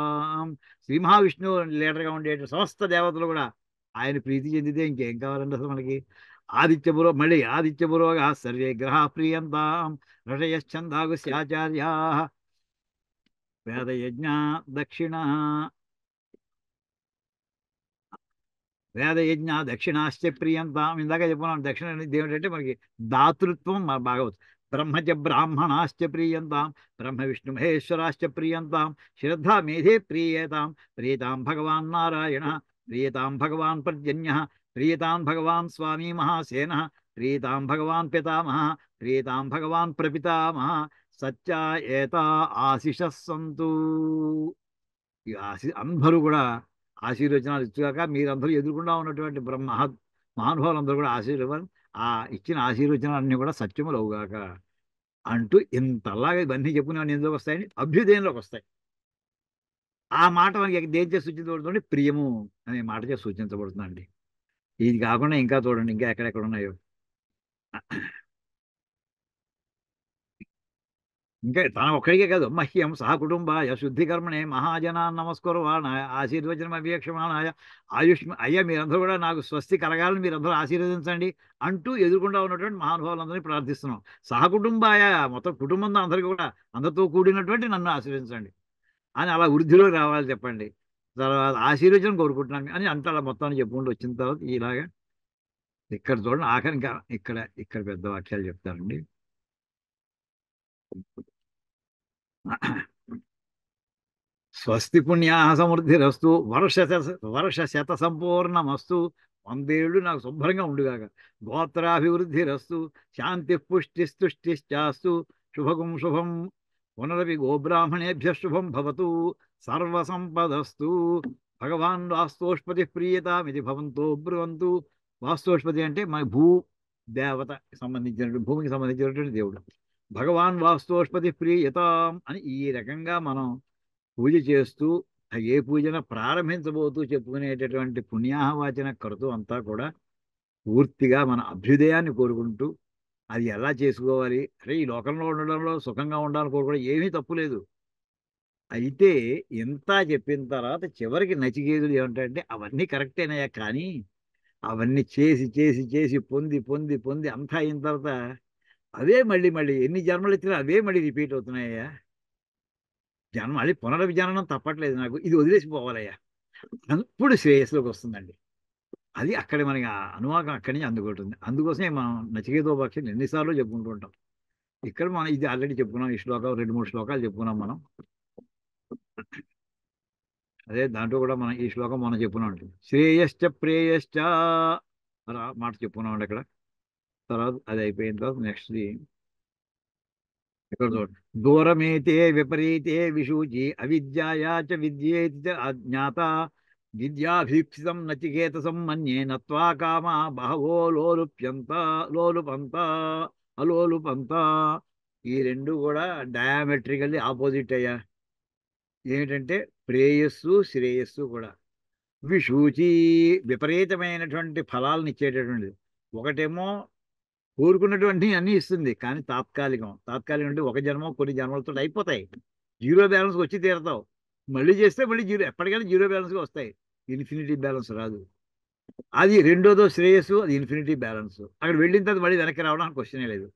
శ్రీ మహావిష్ణువు లీడర్గా ఉండేట సమస్త దేవతలు కూడా ఆయన ప్రీతి చెందితే ఇంకేం కావాలండి అసలు మనకి. మళ్ళీ ఆదిత్యపురోగా సర్వే గ్రహ ప్రియంతాం. ఋషయశ్చందాగుస్యాచార్యా వేదయజ్ఞ దక్షిణ వేదయజ్ఞ దక్షిణాశ్చ ప్రియంతాం. ఇందాక చెప్పుకున్నాం దక్షిణ అనేది ఏమిటంటే మనకి దాతృత్వం బాగా వచ్చు. బ్రహ్మచ బ్రాహ్మణాశ్చ ప్రియంతాం. బ్రహ్మ విష్ణు మహేశ్వరాశ్చ ప్రియంతాం. శ్రద్ధా మేధే ప్రీయతాం. ప్రియతాం భగవాన్ నారాయణ. ప్రియతాం భగవాన్ పర్జన్య. ప్రియతాం భగవాన్ స్వామి మహాసేన. ప్రియతాం భగవాన్ పితామహ. ప్రియతాం భగవాన్ ప్రపితామహ. సత్య ఏతా ఆశిష సంతు. ఈ అందరూ కూడా ఆశీర్వచనాలు ఇచ్చుగాక. మీరందరూ ఎదుర్కొండా ఉన్నటువంటి మహానుభావులందరూ కూడా ఆశీర్వాదం ఆ ఇచ్చిన ఆశీర్వచనాలన్నీ కూడా సత్యములు అవుగాక అంటూ ఇంతలాగా ఇవన్నీ చెప్పుకునే ఎందుకు వస్తాయని అభ్యుదయంలోకి వస్తాయి. ఆ మాట మనకి దేని చేసి సూచించబడుతుంది? ప్రియము అనే మాట చేసి సూచించబడుతుందండి. ఇది కాకుండా ఇంకా చూడండి ఇంకా ఎక్కడెక్కడ ఉన్నాయో. ఇంకా తన ఒక్కడికే కాదు, మహ్యం సహ కుటుంబాయ శుద్ధికర్మణే మహాజనాన్ నమస్కరవాణ ఆశీర్వచనం అవ్యక్షమాణాయ అయ్యా మీరందరూ కూడా నాకు స్వస్తి కలగాలని మీరందరూ ఆశీర్వదించండి అంటూ ఎదుర్కొంటా ఉన్నటువంటి మహానుభావులందరినీ ప్రార్థిస్తున్నాం. సహకుటుంబాయ మొత్తం కుటుంబంతో అందరికీ కూడా అందరితో కూడినటువంటి నన్ను ఆశీర్వదించండి అని అలా వృద్ధిలోకి రావాలి చెప్పండి. తర్వాత ఆశీర్వచనం కోరుకుంటున్నాను అని అంత అలా మొత్తాన్ని చెప్పుకుంటూ వచ్చిన తర్వాత ఇలాగా ఇక్కడ చూడండి ఆఖరి ఇంకా ఇక్కడ పెద్ద వాక్యాలు చెప్తారండి. స్వస్తి పుణ్యా సమృద్ధిరస్తు. వర్ష శత సంపూర్ణమస్తు. 100 ఏళ్ళు నాకు శుభ్రంగా ఉండుగాక. గోత్రాభివృద్ధిరస్తు. శాంతి పుష్టిస్తుష్టిశ్చాస్తు. శుభకం శుభం. పునరపి గోబ్రాహ్మణేభ్య శుభం భవతు. సర్వసంపదస్తు. భగవాన్ వాస్తోష్పతి ప్రియతామిది భవంతో బ్రువంతు. వాస్తోష్పతి అంటే మన దేవత సంబంధించినటువంటి భూమికి సంబంధించినటువంటి దేవుడు. భగవాన్ వాస్తోష్పతి ప్రియతాం అని ఈ రకంగా మనం పూజ చేస్తూ ఏ పూజన ప్రారంభించబోతూ చెప్పుకునేటటువంటి పుణ్యాహవాచన కరుతూ అంతా కూడా పూర్తిగా మన అభ్యుదయాన్ని కోరుకుంటూ అది ఎలా చేసుకోవాలి? అరే ఈ లోకంలో ఉండడంలో సుఖంగా ఉండాలని కోరుకోవడం ఏమీ తప్పు లేదు. అయితే ఇంత చెప్పిన తర్వాత చివరికి నచికేతుడు ఏమంటాడంటే అవన్నీ కరెక్టేనయ్యా, కానీ అవన్నీ చేసి చేసి చేసి పొంది పొంది పొంది అంతా అయిన తర్వాత అవే మళ్ళీ మళ్ళీ ఎన్ని జన్మలు ఎత్తినా అవే మళ్ళీ రిపీట్ అవుతున్నాయ్యా. జన్మ మళ్ళీ పునర్జననం తప్పట్లేదు నాకు, ఇది వదిలేసి పోవాలయ్యా. అప్పుడు శ్రేయస్సులోకి వస్తుందండి. అది అక్కడ మనకి ఆ అనువాదం అక్కడి నుంచి అందుకుంటుంది. అందుకోసమే మనం నచికేతోపాఖ్యానం ఎన్నిసార్లు చెప్పుకుంటూ ఉంటాం. ఇక్కడ మనం ఇది ఆల్రెడీ చెప్పుకున్నాం. ఈ శ్లోకాలు 2, 3 శ్లోకాలు చెప్పుకున్నాం మనం. అదే దాంట్లో కూడా మనం ఈ శ్లోకం మనం చెప్పుకున్నాం. శ్రేయశ్చ ప్రేయశ్చ అలా మాట చెప్పుకున్నాం అండి అక్కడ. తర్వాత అది అయిపోయిన తర్వాత నెక్స్ట్ ఇక్కడ చూడండి. దూరమేతే విపరీతే విషూచి అవిద్యాయా చ విద్యేతి చ అజ్ఞాత విద్యాభీప్సితం నచికేతసం మన్యే నత్వా కామా బహవో లోలుప్యంత అలోలుపంత. ఈ రెండు కూడా డయామెట్రికల్లీ ఆపోజిట్ అయ్యా. ఏమిటంటే ప్రేయస్సు శ్రేయస్సు కూడా. విషూచి విపరీతమైనటువంటి ఫలాలను ఇచ్చేటటువంటిది. ఒకటేమో కోరుకున్నటువంటి అన్ని ఇస్తుంది, కానీ తాత్కాలికం. తాత్కాలికం అంటే ఒక జన్మ కొన్ని జన్మలతో అయిపోతాయి. జీరో బ్యాలెన్స్ వచ్చి తీరతావు. మళ్ళీ చేస్తే మళ్ళీ జీరో, ఎప్పటికైనా జీరో బ్యాలెన్స్గా వస్తాయి. ఇన్ఫినిటీ బ్యాలెన్స్ రాదు. అది రెండోదో శ్రేయస్సు, అది ఇన్ఫినిటీ బ్యాలెన్స్. అక్కడ వెళ్ళిన తర్వాత మళ్ళీ వెనక్కి రావడానికి క్వశ్చనే లేదు.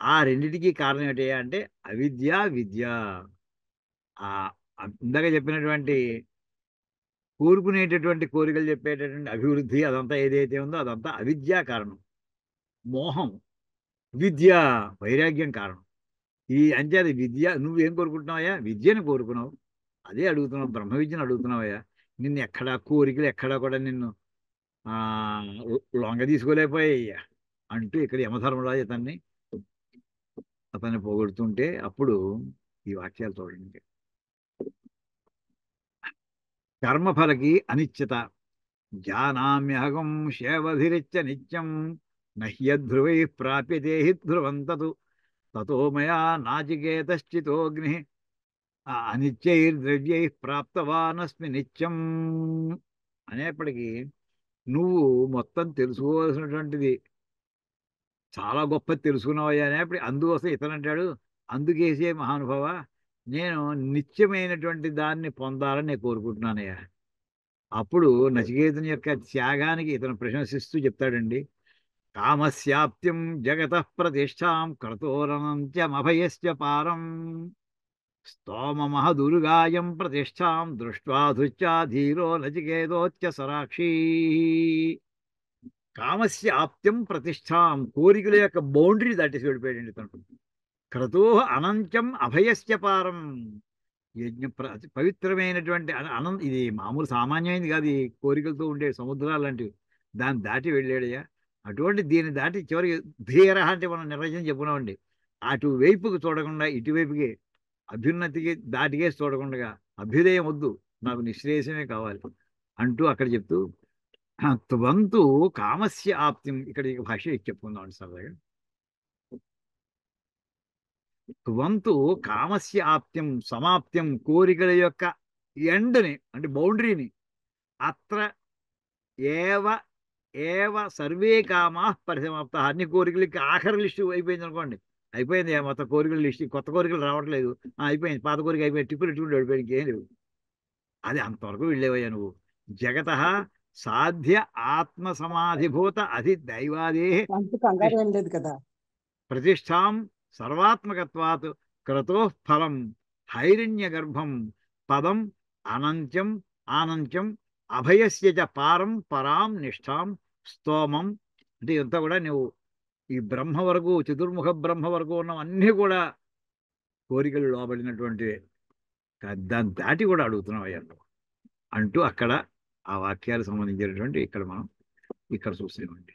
ఆ రెండింటికి కారణం ఏంటి అంటే అవిద్య విద్య. ఆ ఇందాక చెప్పినటువంటి కోరుకునేటటువంటి కోరికలు చెప్పేటటువంటి అభివృద్ధి అదంతా ఏదైతే ఉందో అదంతా అవిద్యా కారణం. మోహం విద్య వైరాగ్యం కారణం. ఈ అంచేది విద్య నువ్వేం కోరుకుంటున్నావయ్యా? విద్యను కోరుకున్నావు. అదే అడుగుతున్నావు, బ్రహ్మ విద్యను అడుగుతున్నావయ్యా. నిన్ను ఎక్కడా కోరికలు ఎక్కడా కూడా నిన్ను ఆ లొంగ తీసుకోలేకపోయాయ్యా అంటూ ఇక్కడ యమధర్మరాజు అతన్ని పోగొడుతుంటే అప్పుడు ఈ వాక్యాలు చూడండి. కర్మఫలకి అనిశ్చిత జానామ్యహం శేవధిరిచ్చ నిత్యం నహ్యధ్రువై ప్రాప్యతే హి ధ్రువం తతో మయా నాచికేతశ్చితోగ్ని అనిత్యైర్ద్రవ్యై ప్రాప్తవానస్మి నిత్యం అనేప్పటికీ నువ్వు మొత్తం తెలుసుకోవాల్సినటువంటిది చాలా గొప్ప తెలుసుకున్నావయ్యా అనేప్పుడు అందుకోసం ఇతను అంటాడు, అందుకేసే మహానుభావ నేను నిత్యమైనటువంటి దాన్ని పొందాలని నేను కోరుకుంటున్నానయ్యా. అప్పుడు నచికేతుని యొక్క త్యాగానికి ఇతను ప్రశంసిస్తూ చెప్తాడండి. కామస్యాప్త్యం జగత ప్రతిష్టాం క్రతోరనంత్యమభయస్య పారం స్తోమమహదుర్గాయం ప్రతిష్టాం దృష్ట్వా ధృత్యా ధీరో నచికేతోత్య సరాక్షి. కామస్య ఆప్త్యం ప్రతిష్టాం, కోరికల యొక్క బౌండరీ దాటేసి వెళ్ళిపోయాడండి తను. క్రతో అనంత్యం అభయస్య పారం, యజ్ఞ పవిత్రమైనటువంటి ఇది మామూలు సామాన్యమైనది కాదు. ఈ కోరికలతో ఉండే సముద్రాలు లాంటివి, దాన్ని దాటి వెళ్ళాడయ్యా. అటువంటి దీన్ని దాటి చివరికి ధీర అంటే మనం నిర్వచనం చెప్పుకున్నామండి. అటువైపుకి చూడకుండా ఇటువైపుకి అభ్యున్నతికి దాటికేసి చూడకుండా అభ్యుదయం వద్దు, నాకు నిశ్రేయసమే కావాలి అంటూ అక్కడ చెప్తూ త్వంతు కామస్య ఆప్తిం, ఇక్కడ ఈ భాష చెప్పుకుందాం సరదాగా. త్వంతు కామస్య ఆప్త్యం సమాప్త్యం, కోరికల యొక్క ఎండ్ని అంటే బౌండరీని అత్ర ఏవ ఏవ సర్వే కామా పరిసమాప్త. అన్ని కోరికలకి ఆఖరి లిస్టు అయిపోయింది అనుకోండి. అయిపోయింది మొత్తం కోరికల లిస్ట్, కొత్త కోరికలు రావట్లేదు. అయిపోయింది, పాత కోరిక అయిపోయింది, టిప్పులు ఇట్టుకుంటూ వెళ్ళిపోయింది, ఇంకేం లేవు. అది అంతవరకు వెళ్ళేవయ్యా నువ్వు. జగత సాధ్య ఆత్మ సమాధిభూత అధి దైవాదే అంత కంగారు ఏం లేదు కదా. ప్రతిష్టాం సర్వాత్మకత్వాత్ క్రతో ఫలం హైరణ్య గర్భం పదం అనంత్యం ఆనంత్యం అభయస్య చ పారం పరాం నిష్ఠాం స్తోమం. అంటే ఇదంతా కూడా నువ్వు ఈ బ్రహ్మ వరకు, చతుర్ముఖ బ్రహ్మ వరకు ఉన్నవన్నీ కూడా కోరికలు లోబడినటువంటి, దాన్ని దాటి కూడా అడుగుతున్నావు అయ్యా అంటూ అక్కడ ఆ వాక్యాలకు సంబంధించినటువంటి ఇక్కడ మనం ఇక్కడ చూస్తున్నామండి.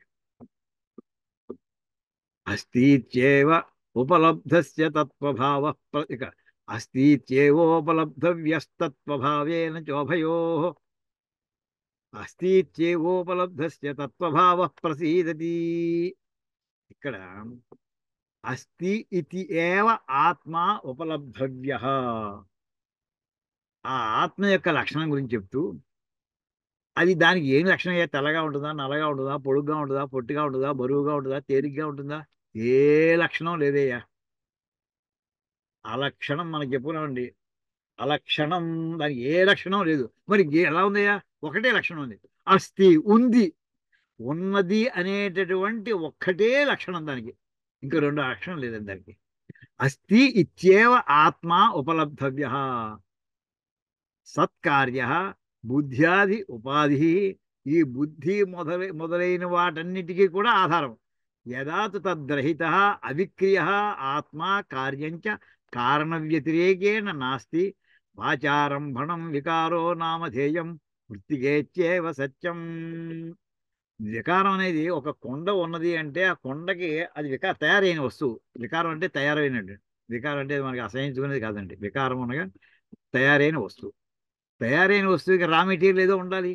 అస్తిత్యేవ ఉపలబ్ధస్య తత్వభావ ఇక అస్తిత్యేవోపలబ్ధవ్యస్తత్వభావేన చోభయోః అస్తిత్యేవోపలబ్ధస్య తత్వభావ ప్రసీదతి. ఇక్కడ అస్తి ఇతి ఏవ ఆత్మ ఉపలబ్ధవ్యః, ఆ ఆత్మ యొక్క లక్షణం గురించి చెప్తూ అది దానికి ఏం లక్షణం? తెల్లగా ఉంటుందా, నల్లగా ఉంటుందా, పొడుగ్గా ఉంటుందా, పొట్టిగా ఉంటుందా, బరువుగా ఉంటుందా, తేలిగ్గా ఉంటుందా, ఏ లక్షణం లేదయ్యా. అలక్షణం మనకి చెప్పుకున్నామండి. అలక్షణం, దానికి ఏ లక్షణం లేదు. మరి ఎలా ఉందయ్యా? ఒకటే లక్షణం ఉంది. అస్థి, ఉంది. ఉన్నది అనేటటువంటి ఒక్కటే లక్షణం దానికి. ఇంకా రెండు లక్షణం లేదండి దానికి. అస్థి ఇత్యేవ ఆత్మ ఉపలబ్ధవ్య సత్కార్య బుద్ధ్యాది ఉపాధి. ఈ బుద్ధి మొదలైన వాటన్నిటికీ కూడా ఆధారం. యదాతు తద్రహిత అవిక్రియ ఆత్మ కార్యంచ కారణ వ్యతిరేకేణ నాస్తి. వాచారంభణం వికారో నామధేయం వృత్తికేచ్యేవ సత్యం. వికారం అనేది ఒక కొండ ఉన్నది అంటే ఆ కొండకి అది తయారైన వస్తువు. వికారం అంటే తయారైనట్టు. వికారం అంటే మనకి అసహించుకునేది కాదండి. వికారం అనగా తయారైన వస్తువు. తయారైన వస్తువుకి రా మెటీరియల్ ఏదో ఉండాలి.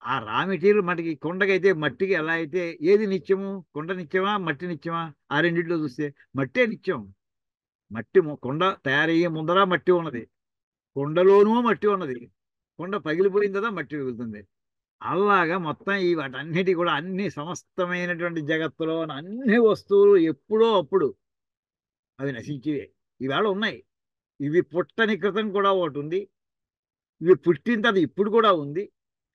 ఆ రా మెటీరియల్ మట్టికి, కొండకైతే మట్టికి ఎలా అయితే ఏది నిత్యము? కొండ నిత్యమా, మట్టి నిత్యమా? ఆ రెండింటిలో చూస్తే మట్టే నిత్యం. కొండ తయారయ్యే ముందర మట్టి ఉన్నది, కొండలోనూ మట్టి ఉన్నది. కొండ పగిలిపోయిన తర్వాత మట్టి మిగులుతుంది. అలాగా మొత్తం ఈ వాటన్నిటి కూడా అన్ని సమస్తమైనటువంటి జగత్తులో అన్ని వస్తువులు ఎప్పుడో అప్పుడు అవి నశించివే. ఈవేళ ఉన్నాయి. ఇవి పుట్టని క్రితం కూడా ఒకటి ఉంది. ఇవి పుట్టిన తర్వాత ఇప్పుడు కూడా ఉంది.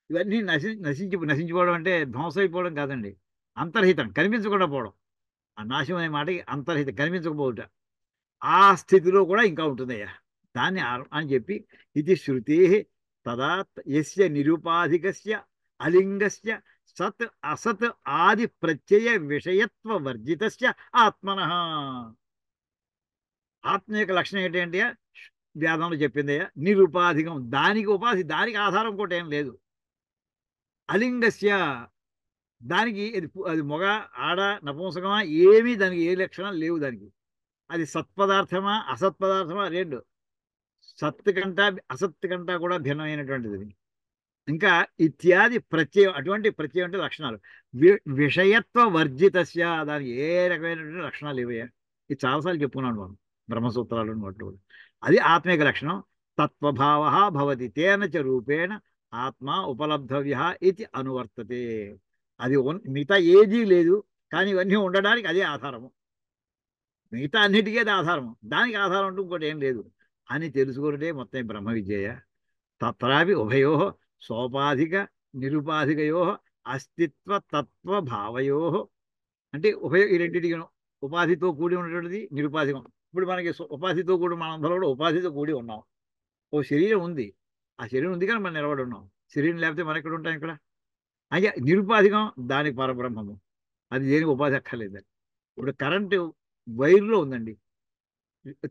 ఇవన్నీ నశించిపోవడం అంటే ధ్వంసం అయిపోవడం కాదండి. అంతర్హితం, కనిపించకుండా పోవడం. ఆ నాశం అనే మాటకి అంతర్హితం, కనిపించకపోవుట. ఆ స్థితిలో కూడా ఇంకా ఉంటుందయ్యా. దాన్ని అని చెప్పి ఇది శృతి తదా యస్య నిరుపాధికస్య అలింగస్య సత్ అసత్ ఆది ప్రత్యయ విషయత్వ వర్జితస్య ఆత్మనః. ఆత్మ యొక్క లక్షణం ఏంటంటే వేదంలో చెప్పిందయ్యా, నిరుపాధికం. దానికి ఉపాధి, దానికి ఆధారం కూడా ఏం లేదు. అలింగస్య, దానికి అది మొగ, ఆడ, నపుంసకమా, ఏమీ దానికి ఏ లక్షణాలు లేవు దానికి. అది సత్పదార్థమా అసత్పదార్థమా రెండు. సత్తు కంటా అసత్తు కంటా కూడా భిన్నమైనటువంటిది. ఇంకా ఇత్యాది ప్రత్యయం, అటువంటి ప్రత్యయం అంటే లక్షణాలు. విషయత్వ వర్జితస్య, దానికి ఏ రకమైనటువంటి లక్షణాలు ఇవయ్యా. ఇది చాలాసార్లు చెప్పుకున్నాను మనం బ్రహ్మసూత్రాలు వాటిలో. అది ఆత్మీయ లక్షణం. తత్వభావ భవతి తేన చ రూపేణ ఆత్మ ఉపలబ్ధవ్య ఇది అనువర్తతే. అది మిగతా ఏదీ లేదు, కానీ ఇవన్నీ ఉండడానికి అదే ఆధారము. మిగతా అన్నిటికీ అది ఆధారము. దానికి ఆధారం అంటూ ఇంకోటి ఏం లేదు అని తెలుసుకుంటే మొత్తం బ్రహ్మ విద్య. తత్రాపి ఉభయో సోపాధిక నిరుపాధికయో అస్తిత్వ తత్వ భావయో. అంటే ఈ రెండింటికి ఉపాధితో కూడి ఉన్నటువంటిది నిరుపాధికం. ఇప్పుడు మనకి ఉపాధితో కూడి మనందరూ కూడా ఉపాధితో కూడి ఉన్నాం. ఓ శరీరం ఉంది. ఆ శరీరం ఉంది కానీ మనం నిలబడి ఉన్నాం. శరీరం లేకపోతే మనం ఎక్కడ ఉంటాం? ఇక్కడ. అయితే నిరుపాధికం, దానికి పరబ్రహ్మము. అది దేనికి ఉపాధి అక్కర్లేదు. ఇప్పుడు కరెంటు వైర్లో ఉందండి,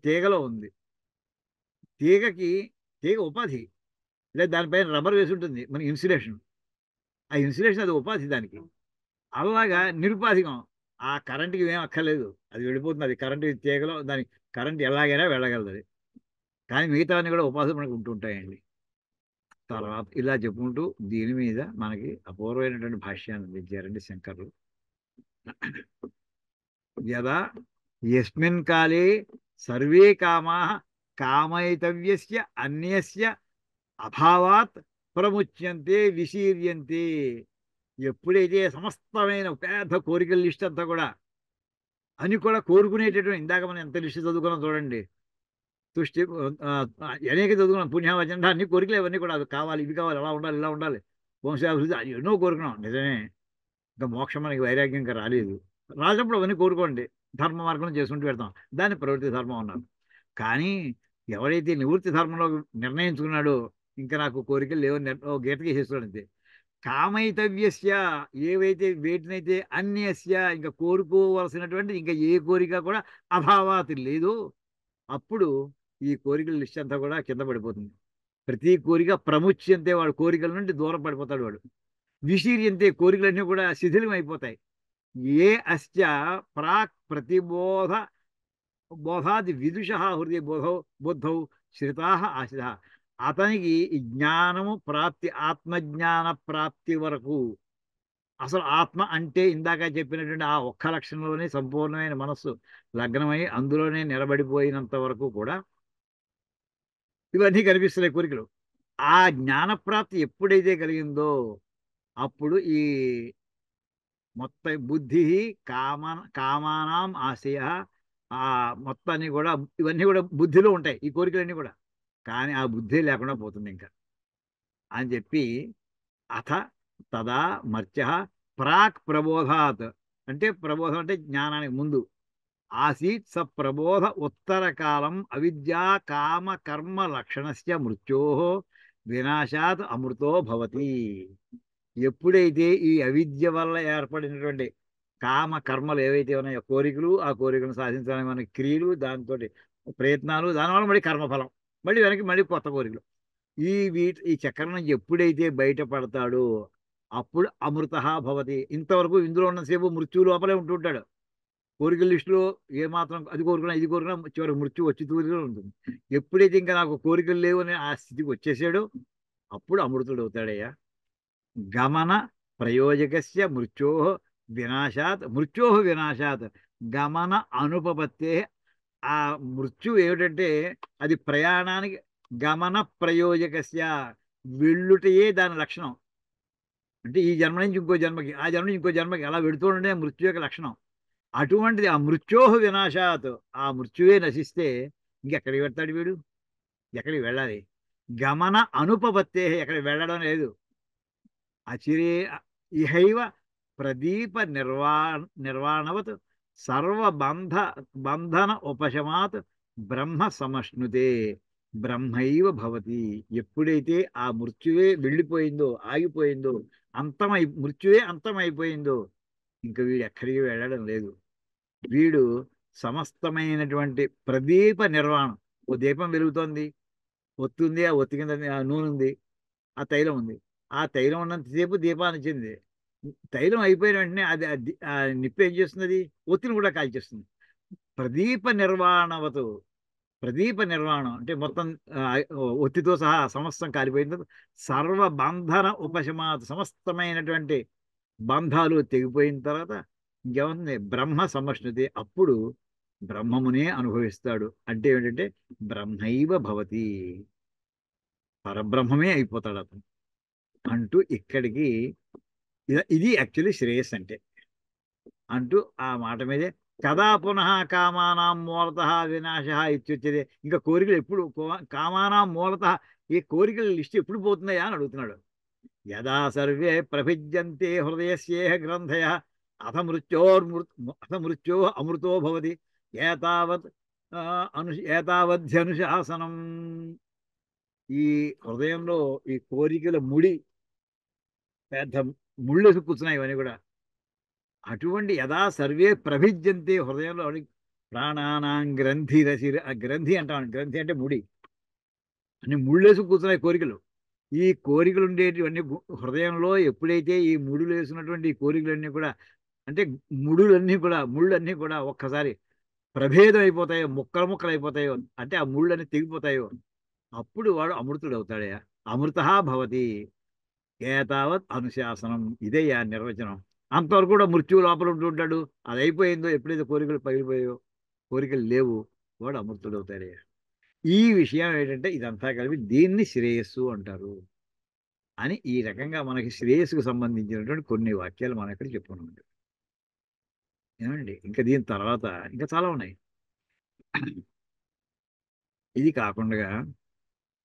తీగలో ఉంది. తీగకి తీగ ఉపాధి. లేదా దానిపైన రబ్బర్ వేసి ఉంటుంది మనకి ఇన్సులేషన్. ఆ ఇన్సులేషన్ అది ఉపాధి దానికి. అలాగా నిరుపాధికం. ఆ కరెంటుకి ఏం అక్కర్లేదు, అది వెళ్ళిపోతుంది. అది కరెంటు తీగలో దాని కరెంట్ ఎలాగైనా వెళ్ళగలదు అది. కానీ మిగతావన్నీ కూడా ఉపాధి మనకు ఉంటుంటాయండి. తర్వాత ఇలా చెప్పుకుంటూ దీని మీద మనకి అపూర్వమైనటువంటి భాష్యాన్ని అందించారండి శంకర్లు. యదా యస్మిన్ కాలే సర్వే కామాః కామయితవ్యస్య అన్యస్య అభావాత్ ప్రముచ్యంతే విశీర్యంతే. ఎప్పుడైతే సమస్తమైన పెద్ద కోరికల లిస్ట్ అంతా కూడా అని కూడా కోరుకునేటటువంటి, ఇందాక మనం ఎంత లిస్ట్ చదువుకున్నాం చూడండి. తుష్టి అనేక చదువుకున్నాం, పుణ్యవచన అన్ని కోరికలు ఇవన్నీ కూడా. అది కావాలి, ఇది కావాలి, అలా ఉండాలి, ఇలా ఉండాలి, వంశాభివృద్ధి, అది ఎన్నో కోరుకున్నాం. నిజమే. ఇంకా మోక్షం మనకి వైరాగ్యం ఇంకా రాలేదు. రాసినప్పుడు అవన్నీ కోరుకోండి. ధర్మ మార్గం చేసుకుంటూ పెడతాం. దాన్ని ప్రవృత్తి ధర్మం అన్నారు. కానీ ఎవరైతే నివృత్తి ధర్మంలో నిర్ణయించుకున్నాడో ఇంకా నాకు కోరికలు లేవు గీతకి చేస్తున్నాడు అంతే. కామైతవ్యస్య, ఏవైతే వేటినైతే అన్యస్య ఇంకా కోరుకోవలసినటువంటి ఇంకా ఏ కోరిక కూడా అభావాతి లేదు, అప్పుడు ఈ కోరికల లిస్ట్ అంతా కూడా కింద పడిపోతుంది. ప్రతి కోరిక ప్రముచ్యంతే, వాడు కోరికల నుండి దూరం పడిపోతాడు వాడు. విశీర్యంతే, కోరికలన్నీ కూడా శిథిలం అయిపోతాయి. ఏ అస్య ప్రాక్ ప్రతిబోధ బోధాది విదుష హృదయ బుద్ధౌ శ్రితా ఆశిత. అతనికి ఈ జ్ఞానము ప్రాప్తి, ఆత్మజ్ఞాన ప్రాప్తి వరకు, అసలు ఆత్మ అంటే ఇందాక చెప్పినటువంటి ఆ ఒక్క లక్షణంలోనే సంపూర్ణమైన మనస్సు లగ్నమై అందులోనే నిలబడిపోయినంత వరకు కూడా ఇవన్నీ కనిపిస్తున్నాయి కోరికలు. ఆ జ్ఞానప్రాప్తి ఎప్పుడైతే కలిగిందో అప్పుడు ఈ మొత్తం బుద్ధి కామానాం ఆశయ, ఆ మొత్తాన్ని కూడా ఇవన్నీ కూడా బుద్ధిలో ఉంటాయి ఈ కోరికలన్నీ కూడా. కానీ ఆ బుద్ధి లేకుండా పోతుంది ఇంకా అని చెప్పి, అథ తదా మర్త్య ప్రాక్ ప్రబోధాత్, అంటే ప్రబోధం అంటే జ్ఞానానికి ముందు, ఆసీత్ స ప్రబోధ ఉత్తర కాలం అవిద్యా కామ కర్మ లక్షణస్య మృత్యో వినాశాత్ అమృతో భవతి. ఎప్పుడైతే ఈ అవిద్య వల్ల ఏర్పడినటువంటి కామ కర్మలు ఏవైతే ఉన్నాయో, కోరికలు, ఆ కోరికలను సాధించడానికి మన క్రియలు, దాంతో ప్రయత్నాలు, దానివల్ల మళ్ళీ కర్మఫలం, మళ్ళీ వెనక్కి మళ్ళీ కొత్త కోరికలు, ఈ చక్రం నుంచి ఎప్పుడైతే బయటపడతాడో అప్పుడు అమృత భవతి. ఇంతవరకు ఇందులో ఉన్నసేపు మృత్యు లోపలే ఉంటుంటాడు. కోరికల లిస్టులో ఏ మాత్రం అది కోరుకున్నా ఇది కోరుకున్నా చివరికి మృత్యు వచ్చి తూరిగా ఉంటుంది. ఎప్పుడైతే ఇంకా నాకు కోరికలు లేవు అని ఆ స్థితికి వచ్చేసాడో అప్పుడు అమృతుడు అవుతాడయ్యా. గమన ప్రయోజకస్య మృత్యో వినాశాత్ గమన అనుపపత్తే. ఆ మృత్యు ఏమిటంటే అది ప్రయాణానికి, గమన ప్రయోజకస్య వెళ్ళుటయే దాని లక్షణం. అంటే ఈ జన్మ నుంచి ఇంకో జన్మకి, ఆ జన్మ నుంచి ఇంకో జన్మకి అలా వెళుతూ ఉండడే మృత్యు యొక్క లక్షణం. అటువంటిది ఆ మృత్యోహ వినాశాత్, ఆ మృత్యువే నశిస్తే ఇంకెక్కడికి వెళ్తాడు వీడు, ఎక్కడికి వెళ్ళాలి. గమన అనుపపత్తే, ఎక్కడికి వెళ్ళడం లేదు. అచిరే ఇహైవ ప్రదీప నిర్వాణవత్ సర్వబంధ బంధన ఉపశమాత్ బ్రహ్మ సమష్ణుతే బ్రహ్మైవ భవతి. ఎప్పుడైతే ఆ మృత్యువే వెళ్ళిపోయిందో, ఆగిపోయిందో, మృత్యువే అంతమైపోయిందో, ఇంకా వీడు ఎక్కడికి వెళ్ళడం లేదు. వీడు సమస్తమైనటువంటి ప్రదీప నిర్వాణం. ఓ దీపం వెలుగుతోంది, ఒత్తుంది, ఆ ఒత్తి కింద ఆ నూనె ఉంది, ఆ తైలం ఉంది. ఆ తైలం ఉన్నంతసేపు దీపాన్ని చెంది, తైలం అయిపోయిన వెంటనే ఆ నిప్పు ఏం చేస్తుంది, ఒత్తిని కూడా కాల్చేస్తుంది. ప్రదీప నిర్వాణవతు, ప్రదీప నిర్వాణం అంటే మొత్తం ఆ, ఒత్తితో సహా సమస్తం కాలిపోయిన తర్వాత సర్వబంధన ఉపశమాత్, సమస్తమైనటువంటి బంధాలు తెగిపోయిన తర్వాత ఇంకేమవుతుంది, బ్రహ్మ సమష్ణుతి. అప్పుడు బ్రహ్మమునే అనుభవిస్తాడు. అంటే ఏంటంటే బ్రహ్మైవ భవతి, పరబ్రహ్మమే అయిపోతాడు అతను అంటూ ఇక్కడికి. ఇది యాక్చువల్లీ శ్రేయస్ అంటే అంటూ ఆ మాట మీదే కదా పునః కామానాం మూలత వినాశ ఇత్యుచ్యతే. ఇంకా కోరికలు ఎప్పుడు కామానాం మూలత, ఈ కోరికల లిస్ట్ ఎప్పుడు పోతున్నాయా అని అడుగుతున్నాడు. యదా సర్వే ప్రభిజ్యంతే హృదయస్యేహ గ్రంథయ అథ మృత్యో అమృతో భవతి ఏతావత్ ఆ, ఏతావధ్యనుశాసనం. ఈ హృదయంలో ఈ కోరికల ముడి, పెద్ద ముళ్ళు కూర్చున్నాయి ఇవన్నీ కూడా. అటువంటి యదా సర్వే ప్రభిజ్యంతే, హృదయంలో ప్రాణానాం గ్రంథి రసి, ఆ గ్రంథి అంటాం, గ్రంథి అంటే ముడి, అన్ని ముళ్ళేసి కూర్చున్నాయి కోరికలు. ఈ కోరికలు ఉండేటివన్నీ హృదయంలో ఎప్పుడైతే ఈ ముడులు వేసినటువంటి ఈ కోరికలన్నీ కూడా, అంటే ముళ్ళన్నీ కూడా ఒక్కసారి ప్రభేదం అయిపోతాయో, ముక్కలు ముక్కలు అయిపోతాయో, అంటే ఆ ముళ్ళన్నీ తెగిపోతాయో, అప్పుడు వాడు అమృతుడు అవుతాడయ్యా. అమృత భవతి ఏతావత్ అనుశాసనం. ఇదయ్యా నిర్వచనం. అంతవరకు కూడా మృత్యువు లోపల ఉంటుంటాడు. అది అయిపోయిందో, ఎప్పుడైతే కోరికలు పగిలిపోయాయో, కోరికలు లేవు, వాడు అమృతుడు అవుతాడయ్యా. ఈ విషయం ఏంటంటే ఇదంతా కలిపి దీన్ని శ్రేయస్సు అంటారు అని, ఈ రకంగా మనకి శ్రేయస్సుకు సంబంధించినటువంటి కొన్ని వాక్యాలు మనం ఇక్కడ చెప్పుకున్నాం. ఏమండి, ఇంకా దీని తర్వాత ఇంకా చాలా ఉన్నాయి. ఇది కాకుండా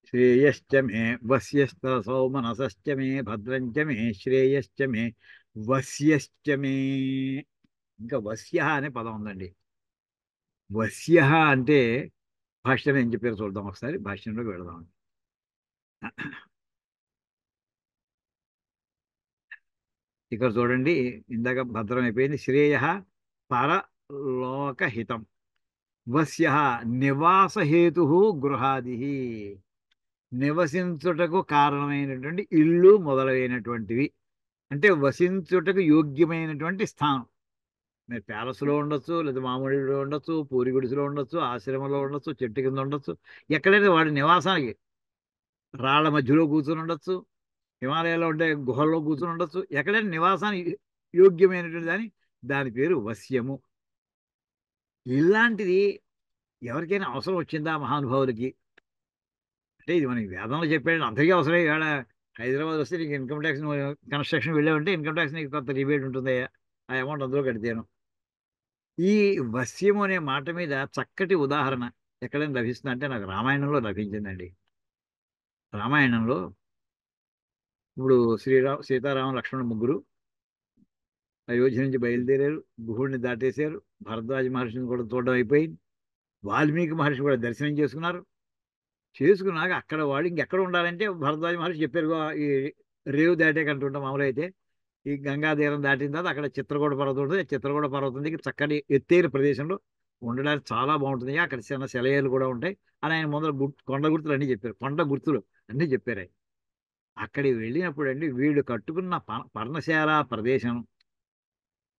శ్రేయశ్చ మే వస్యస్తసౌ మనసశ్చ మే భద్రంచ మే శ్రేయశ్చ మే వస్యశ్చ మే. ఇంకా వస్య అనే పదం ఉందండి. వస్య అంటే భాష్యం ఏం చెప్పారు చూద్దాం ఒకసారి, భాష్యంలోకి వెళదాం. ఇక్కడ చూడండి, ఇందాక భద్రం అయిపోయింది. శ్రేయ పరలోకహితం, వస్య నివాసహేతు గృహాది, నివసించుటకు కారణమైనటువంటి ఇల్లు మొదలైనటువంటివి, అంటే వసించుటకు యోగ్యమైనటువంటి స్థానం. మీరు ప్యాలెస్లో ఉండొచ్చు, లేదా మామూలు ఇల్లులో ఉండొచ్చు, పూరి గుడిసెలో ఉండొచ్చు, ఆశ్రమంలో ఉండొచ్చు, చెట్టు కింద ఉండొచ్చు, ఎక్కడైతే వాడి నివాసానికి, రాళ్ల మధ్యలో కూర్చొని ఉండొచ్చు, హిమాలయాల్లో ఉండే గుహల్లో కూర్చొని ఉండొచ్చు, ఎక్కడైనా నివాసానికి యోగ్యమైనటువంటి దాని పేరు వశ్యము. ఇలాంటిది ఎవరికైనా అవసరం వచ్చిందా మహానుభావులకి, అంటే ఇది మనకి వేదంలో చెప్పాడు, అందరికీ అవసరం. ఇవాళ హైదరాబాద్ వస్తే నీకు ఇన్కమ్ ట్యాక్స్ కన్స్ట్రక్షన్ వెళ్ళావంటే ఇన్కమ్ ట్యాక్స్ నీకు కొంత రిబేట్ ఉంటుందయ్యా. ఆ అమౌంట్ అందులో కడితేను. ఈ వశ్యము అనే మాట మీద చక్కటి ఉదాహరణ ఎక్కడైనా లభిస్తుంది అంటే నాకు రామాయణంలో లభించిందండి. రామాయణంలో ఇప్పుడు సీతారామ లక్ష్మణ ముగ్గురు అయోధ్య నుంచి బయలుదేరారు, గుహుడిని దాటేశారు, భరద్వాజ మహర్షిని కూడా చూడడం అయిపోయింది, వాల్మీకి మహర్షి కూడా దర్శనం చేసుకున్నారు. చేసుకున్నాక అక్కడ వాళ్ళు ఇంకెక్కడ ఉండాలంటే భరద్వాజ మహర్షి చెప్పారు, ఈ రేవు దాటే కంటుంటాం మామూలు అయితే ఈ గంగా తీరం దాటిన తర్వాత అక్కడ చిత్రకూట పర్వతం ఉంటుంది. చిత్రకూట పర్వతం దగ్గర చక్కటి ఎత్తైన ప్రదేశంలో ఉండడానికి చాలా బాగుంటుంది, అక్కడ చిన్న సెలయేలు కూడా ఉంటాయి అని ఆయన ముందర కొండ గుర్తులు అన్నీ చెప్పారు. కొండ గుర్తులు అన్నీ చెప్పారు ఆయన. అక్కడికి వెళ్ళినప్పుడు అండి వీళ్ళు కట్టుకున్న పర్ణశాల ప్రదేశం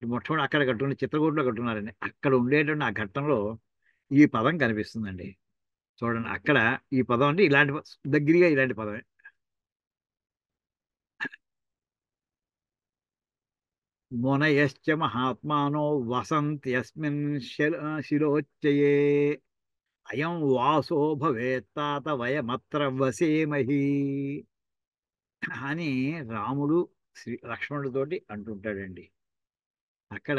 మొట్టమొదటి అక్కడ కట్టుకుని చిత్రకూటలో కట్టుకున్నారండి. అక్కడ ఉండేటువంటి ఆ ఘట్టంలో ఈ పదం కనిపిస్తుందండి. చూడండి అక్కడ ఈ పదం అంటే ఇలాంటి దగ్గరగా ఇలాంటి పదమే. మునయశ్చ మహాత్మానో వసంత్యస్మిన్ శిలోచ్చయే అయం వాసో భవేత్తాత వయమత్ర వసేమహి అని రాముడు లక్ష్మణుడితోటి అంటుంటాడండి. అక్కడ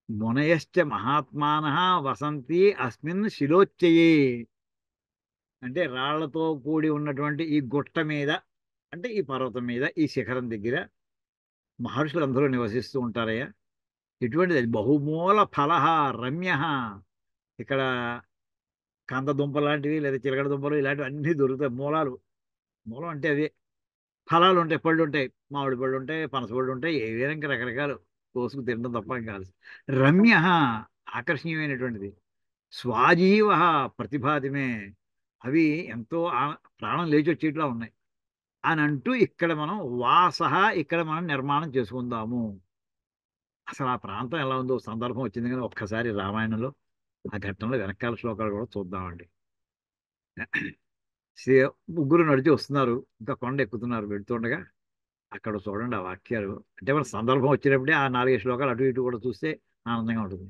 మునయశ్చ మహాత్మాన వసంతి అస్మిన్ శిలోచ్చయే అంటే రాళ్లతో కూడి ఉన్నటువంటి ఈ గుట్ట మీద, అంటే ఈ పర్వతం మీద, ఈ శిఖరం దగ్గర మహర్షులు అందరూ నివసిస్తూ ఉంటారయ్యా. ఇటువంటిది బహుమూల ఫలహ రమ్య. ఇక్కడ కంద దుంప లాంటివి లేదా చిలకడ దుంపలు ఇలాంటివి అన్నీ దొరుకుతాయి. మూలాలు, మూలం అంటే అవి ఫలాలు ఉంటాయి, పళ్ళు ఉంటాయి, మామిడి పళ్ళు ఉంటాయి, పనస పళ్ళు ఉంటాయి, ఏ విధంగా రకరకాలు కోసుకు తినడం తప్ప ఏం కాదు. రమ్య, ఆకర్షణీయమైనటువంటిది. స్వాజీవ ప్రతిభాతిమే, అవి ఎంతో ప్రాణం లేచి వచ్చేట్లా ఉన్నాయి అని అంటూ ఇక్కడ మనం ఇక్కడ మనం నిర్మాణం చేసుకుందాము. అసలు ఆ ప్రాంతం ఎలా ఉందో సందర్భం వచ్చింది కానీ ఒక్కసారి రామాయణంలో ఆ ఘట్టంలో వెనకాల శ్లోకాలు కూడా చూద్దామండి. శ్రీ ముగ్గురు నడిచి వస్తున్నారు, ఇంకా కొండ ఎక్కుతున్నారు. వెళ్తుండగా అక్కడ చూడండి ఆ వాక్యాలు, అంటే మన సందర్భం వచ్చినప్పుడే ఆ 4 శ్లోకాలు అటు ఇటు కూడా చూస్తే ఆనందంగా ఉంటుంది.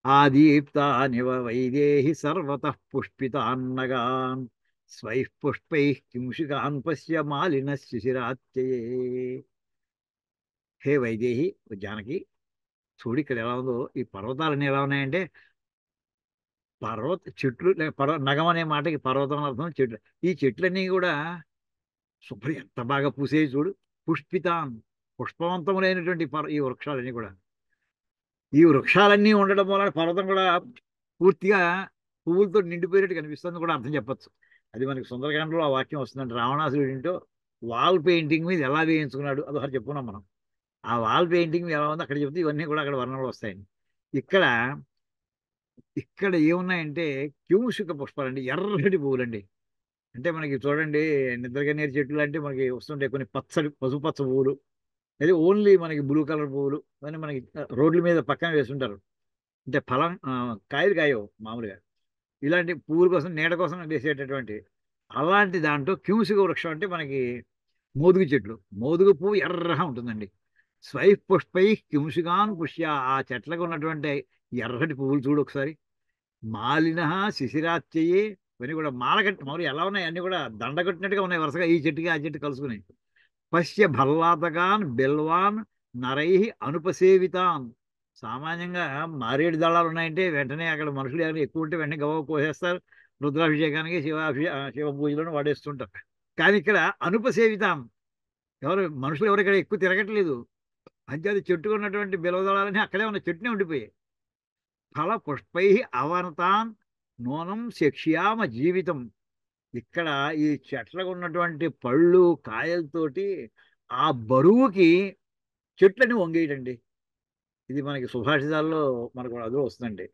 ఆదీప్తానివ వైదేహి సర్వతః పుష్పితాన్నగాన్ స్వైః పుష్పైః కింశికాన్ పశ్య మాలిన శిశిరాత్యయే. హే వైదేహి, జానకి, చూడు ఇక్కడ ఎలా ఉందో. ఈ పర్వతాలన్నీ ఎలా ఉన్నాయంటే చెట్లు నగం అనే మాటకి పర్వతం అని అర్థం, చెట్లు. ఈ చెట్లన్నీ కూడా శుభ్రం ఎంత బాగా పూసేవి చూడు. పుష్పితాన్, పుష్పవంతములైనటువంటి ఈ వృక్షాలన్నీ కూడా, ఈ వృక్షాలన్నీ ఉండడం వల్ల పర్వతం కూడా పూర్తిగా పువ్వులతో నిండిపోయినట్టు కనిపిస్తుంది కూడా అర్థం చెప్పొచ్చు. అది మనకి సుందరకాండలో ఆ వాక్యం వస్తుందంటే రావణాసురుడు ఏంటో వాల్ పెయింటింగ్ మీద ఎలా వేయించుకున్నాడు అది ఒకటి చెప్పుకున్నాం మనం. ఆ వాల్ పెయింటింగ్ ఎలా ఉందో అక్కడ చెప్తే ఇవన్నీ కూడా అక్కడ వర్ణనలు వస్తాయండి. ఇక్కడ ఇక్కడ ఏమున్నాయంటే క్యూషిక పుష్పాలండి, ఎర్రటి పువ్వులండి. అంటే మనకి చూడండి నిద్రగన్నేరు చెట్లు అంటే మనకి వస్తుంటాయి కొన్ని పచ్చడి పసుపచ్చ పువ్వులు, అది ఓన్లీ మనకి బ్లూ కలర్ పువ్వులు అని మనకి రోడ్ల మీద పక్కన వేస్తుంటారు. అంటే కాయలు కాయవు మామూలుగా, ఇలాంటి పువ్వుల కోసం నీడ కోసం వేసేటటువంటి అలాంటి దాంట్లో క్యూసిక వృక్షం అంటే మనకి మోదుగు చెట్లు. మోదుగు పువ్వు ఎర్రగా ఉంటుందండి. స్వై పుష్పై కింసుగాన్ పుష్య, ఆ చెట్లకు ఉన్నటువంటి ఎర్రటి పువ్వులు చూడు ఒకసారి. మాలిన శిశిరాత్యయే, ఇవన్నీ కూడా మాలగట్టి మామూలు ఎలా ఉన్నాయి, అన్ని కూడా దండగట్టినట్టుగా ఉన్నాయి వరుసగా, ఈ చెట్టుకి ఆ చెట్టు కలుసుకుని. పశ్య భల్లాతగాన్ బెల్వాన్ నరై అనుపసేవితాన్. సామాన్యంగా మారేడు దళాలు ఉన్నాయంటే వెంటనే అక్కడ మనుషులు ఎవరైనా ఎక్కువ ఉంటే వెంటనే గవ కోసేస్తారు, రుద్రాభిషేకానికి శివ పూజలను వాడేస్తుంటారు. కానీ ఇక్కడ అనుపసేవితాం, మనుషులు ఎవరు ఇక్కడ ఎక్కువ తిరగట్లేదు. అంచేది చెట్టుకు ఉన్నటువంటి బిలవదళాలని అక్కడే ఉన్న చెట్టునే ఉండిపోయాయి. ఫల పుష్పై అవనతాన్ నూనం శక్ష్యామ జీవితం. ఇక్కడ ఈ చెట్లకు ఉన్నటువంటి పళ్ళు కాయలతోటి ఆ బరువుకి చెట్లని వంగేయటండి. ఇది మనకి సుభాషితాల్లో మనకు అదో వస్తుందండి.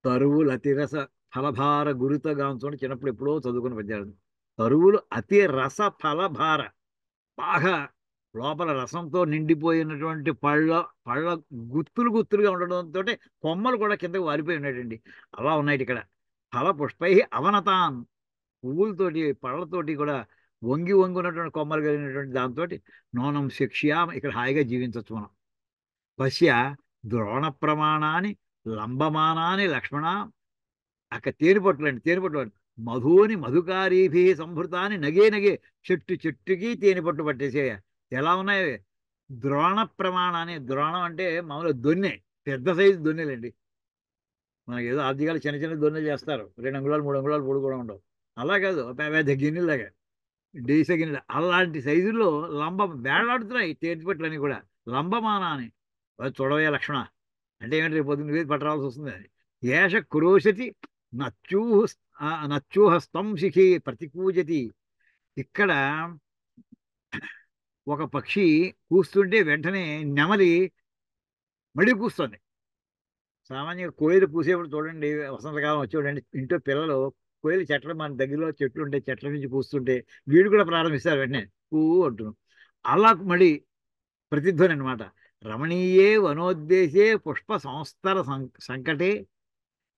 తరువులు అతిరస ఫలభార గురుతగాంతో చిన్నప్పుడు ఎప్పుడో చదువుకుని పద్యాలు. తరువులు అతి రస ఫలభార, బాగా లోపల రసంతో నిండిపోయినటువంటి పళ్ళ గుత్తులు గుత్తులుగా ఉండడంతో కొమ్మలు కూడా కిందకు వారిపోయి ఉన్నాయండి. అలా ఉన్నాయి ఇక్కడ. ఫల పుష్పై అవనతాన్, పువ్వులతోటి పళ్ళతోటి కూడా వంగి వంగి ఉన్నటువంటి కొమ్మలు కలిగినటువంటి దాంతో నూనం శిక్ష్యాం, ఇక్కడ హాయిగా జీవించవచ్చు మనం. పశ్య ద్రోణ ప్రమాణాన్ని లంబమానాన్ని లక్ష్మణ, అక్కడ తేనెపట్లు మధుని మధుకారీభి సంభృతాన్ని నగే నగే, చెట్టు చెట్టుకి తేనెపట్టు పట్టేసేయ. ఎలా ఉన్నాయి? ద్రోణ ప్రమాణాన్ని, ద్రోణం అంటే మామూలు దొన్నె, పెద్ద సైజు దొన్నెలండి. మనకి ఏదో ఆర్థికాలు చిన్న చిన్న దొన్నెలు చేస్తారు, 2 అంగుళాలు 3 అంగుళాలు పొడుగు కూడా ఉండవు. అలా కాదు, పెద్ద గిన్నెలాగా, డీస గిన్నెలు అలాంటి సైజుల్లో లంబ వేలాడుతున్నాయి తేటిపట్లన్నీ కూడా. లంబమాన అని అది చూడవే లక్షణ. అంటే ఏమిటి, రేపు పొద్దున్న వేది పట్టరాల్సి వస్తుంది అది. ఏష క్రోశతి నచ్చూహ నచ్చూహస్తం శిఖి ప్రతికూజతి. ఇక్కడ ఒక పక్షి కూస్తుంటే వెంటనే నెమలి మడి కూస్తుంది. సామాన్యంగా కోయిలు కూసేప్పుడు చూడండి, వసంతకాలం వచ్చేవాడండి, ఇంట్లో పిల్లలు కోయిలు చెట్ల, మన దగ్గరలో చెట్లు ఉంటే చెట్ల నుంచి కూస్తుంటే వీడు కూడా ప్రారంభిస్తారు వెంటనే కూ అంటున్నాం. అలా మడి ప్రతిధ్వని అనమాట. రమణీయే వనోద్దేశే పుష్ప సంస్తర సంకటే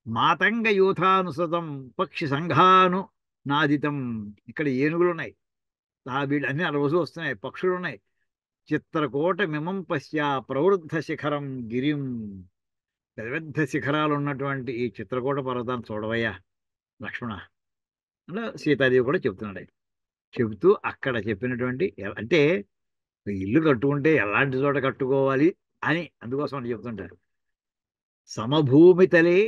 మాతంగ యూథానుసృతం పక్షి సంఘాను నాదితం. ఇక్కడ ఏనుగులు ఉన్నాయి, వీళ్ళు అన్ని ఆ రోజు వస్తున్నాయి, పక్షులు ఉన్నాయి. చిత్రకోట మిమం పశ్య ప్రవృద్ధ శిఖరం గిరిం. పెద్ద పెద్ద శిఖరాలు ఉన్నటువంటి ఈ చిత్రకూట పర్వతాన్ని చూడవయ్యా లక్ష్మణ. అలా సీతాదేవి కూడా చెప్తున్నాడు ఆయన. చెబుతూ అక్కడ చెప్పినటువంటి అంటే ఇల్లు కట్టుకుంటే ఎలాంటి చోట కట్టుకోవాలి అని అందుకోసం అని చెప్తుంటారు. సమభూమి తలే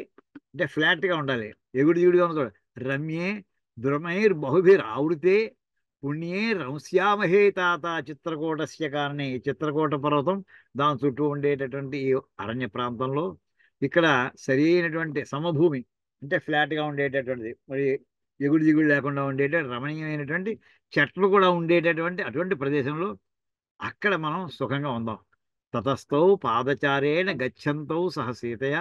అంటే ఫ్లాట్గా ఉండాలి, ఎగుడు దిగుడుగా ఉన్న చోట. రమ్యే ద్రుమైర్ బహుభిర్ ఆవృతే పుణ్యే రంశ్యామహే తాత చిత్రకూటస్య కారణే. చిత్రకూట పర్వతం దాని చుట్టూ ఉండేటటువంటి ఈ అరణ్య ప్రాంతంలో ఇక్కడ సరి అయినటువంటి సమభూమి అంటే ఫ్లాట్గా ఉండేటటువంటిది, మరి ఎగుడు దిగుడు లేకుండా ఉండేటటువంటి రమణీయమైనటువంటి చెట్లు కూడా ఉండేటటువంటి అటువంటి ప్రదేశంలో అక్కడ మనం సుఖంగా ఉందాం. తతస్థౌ పాదచారేణ గచ్చంతౌ సహ సీతయ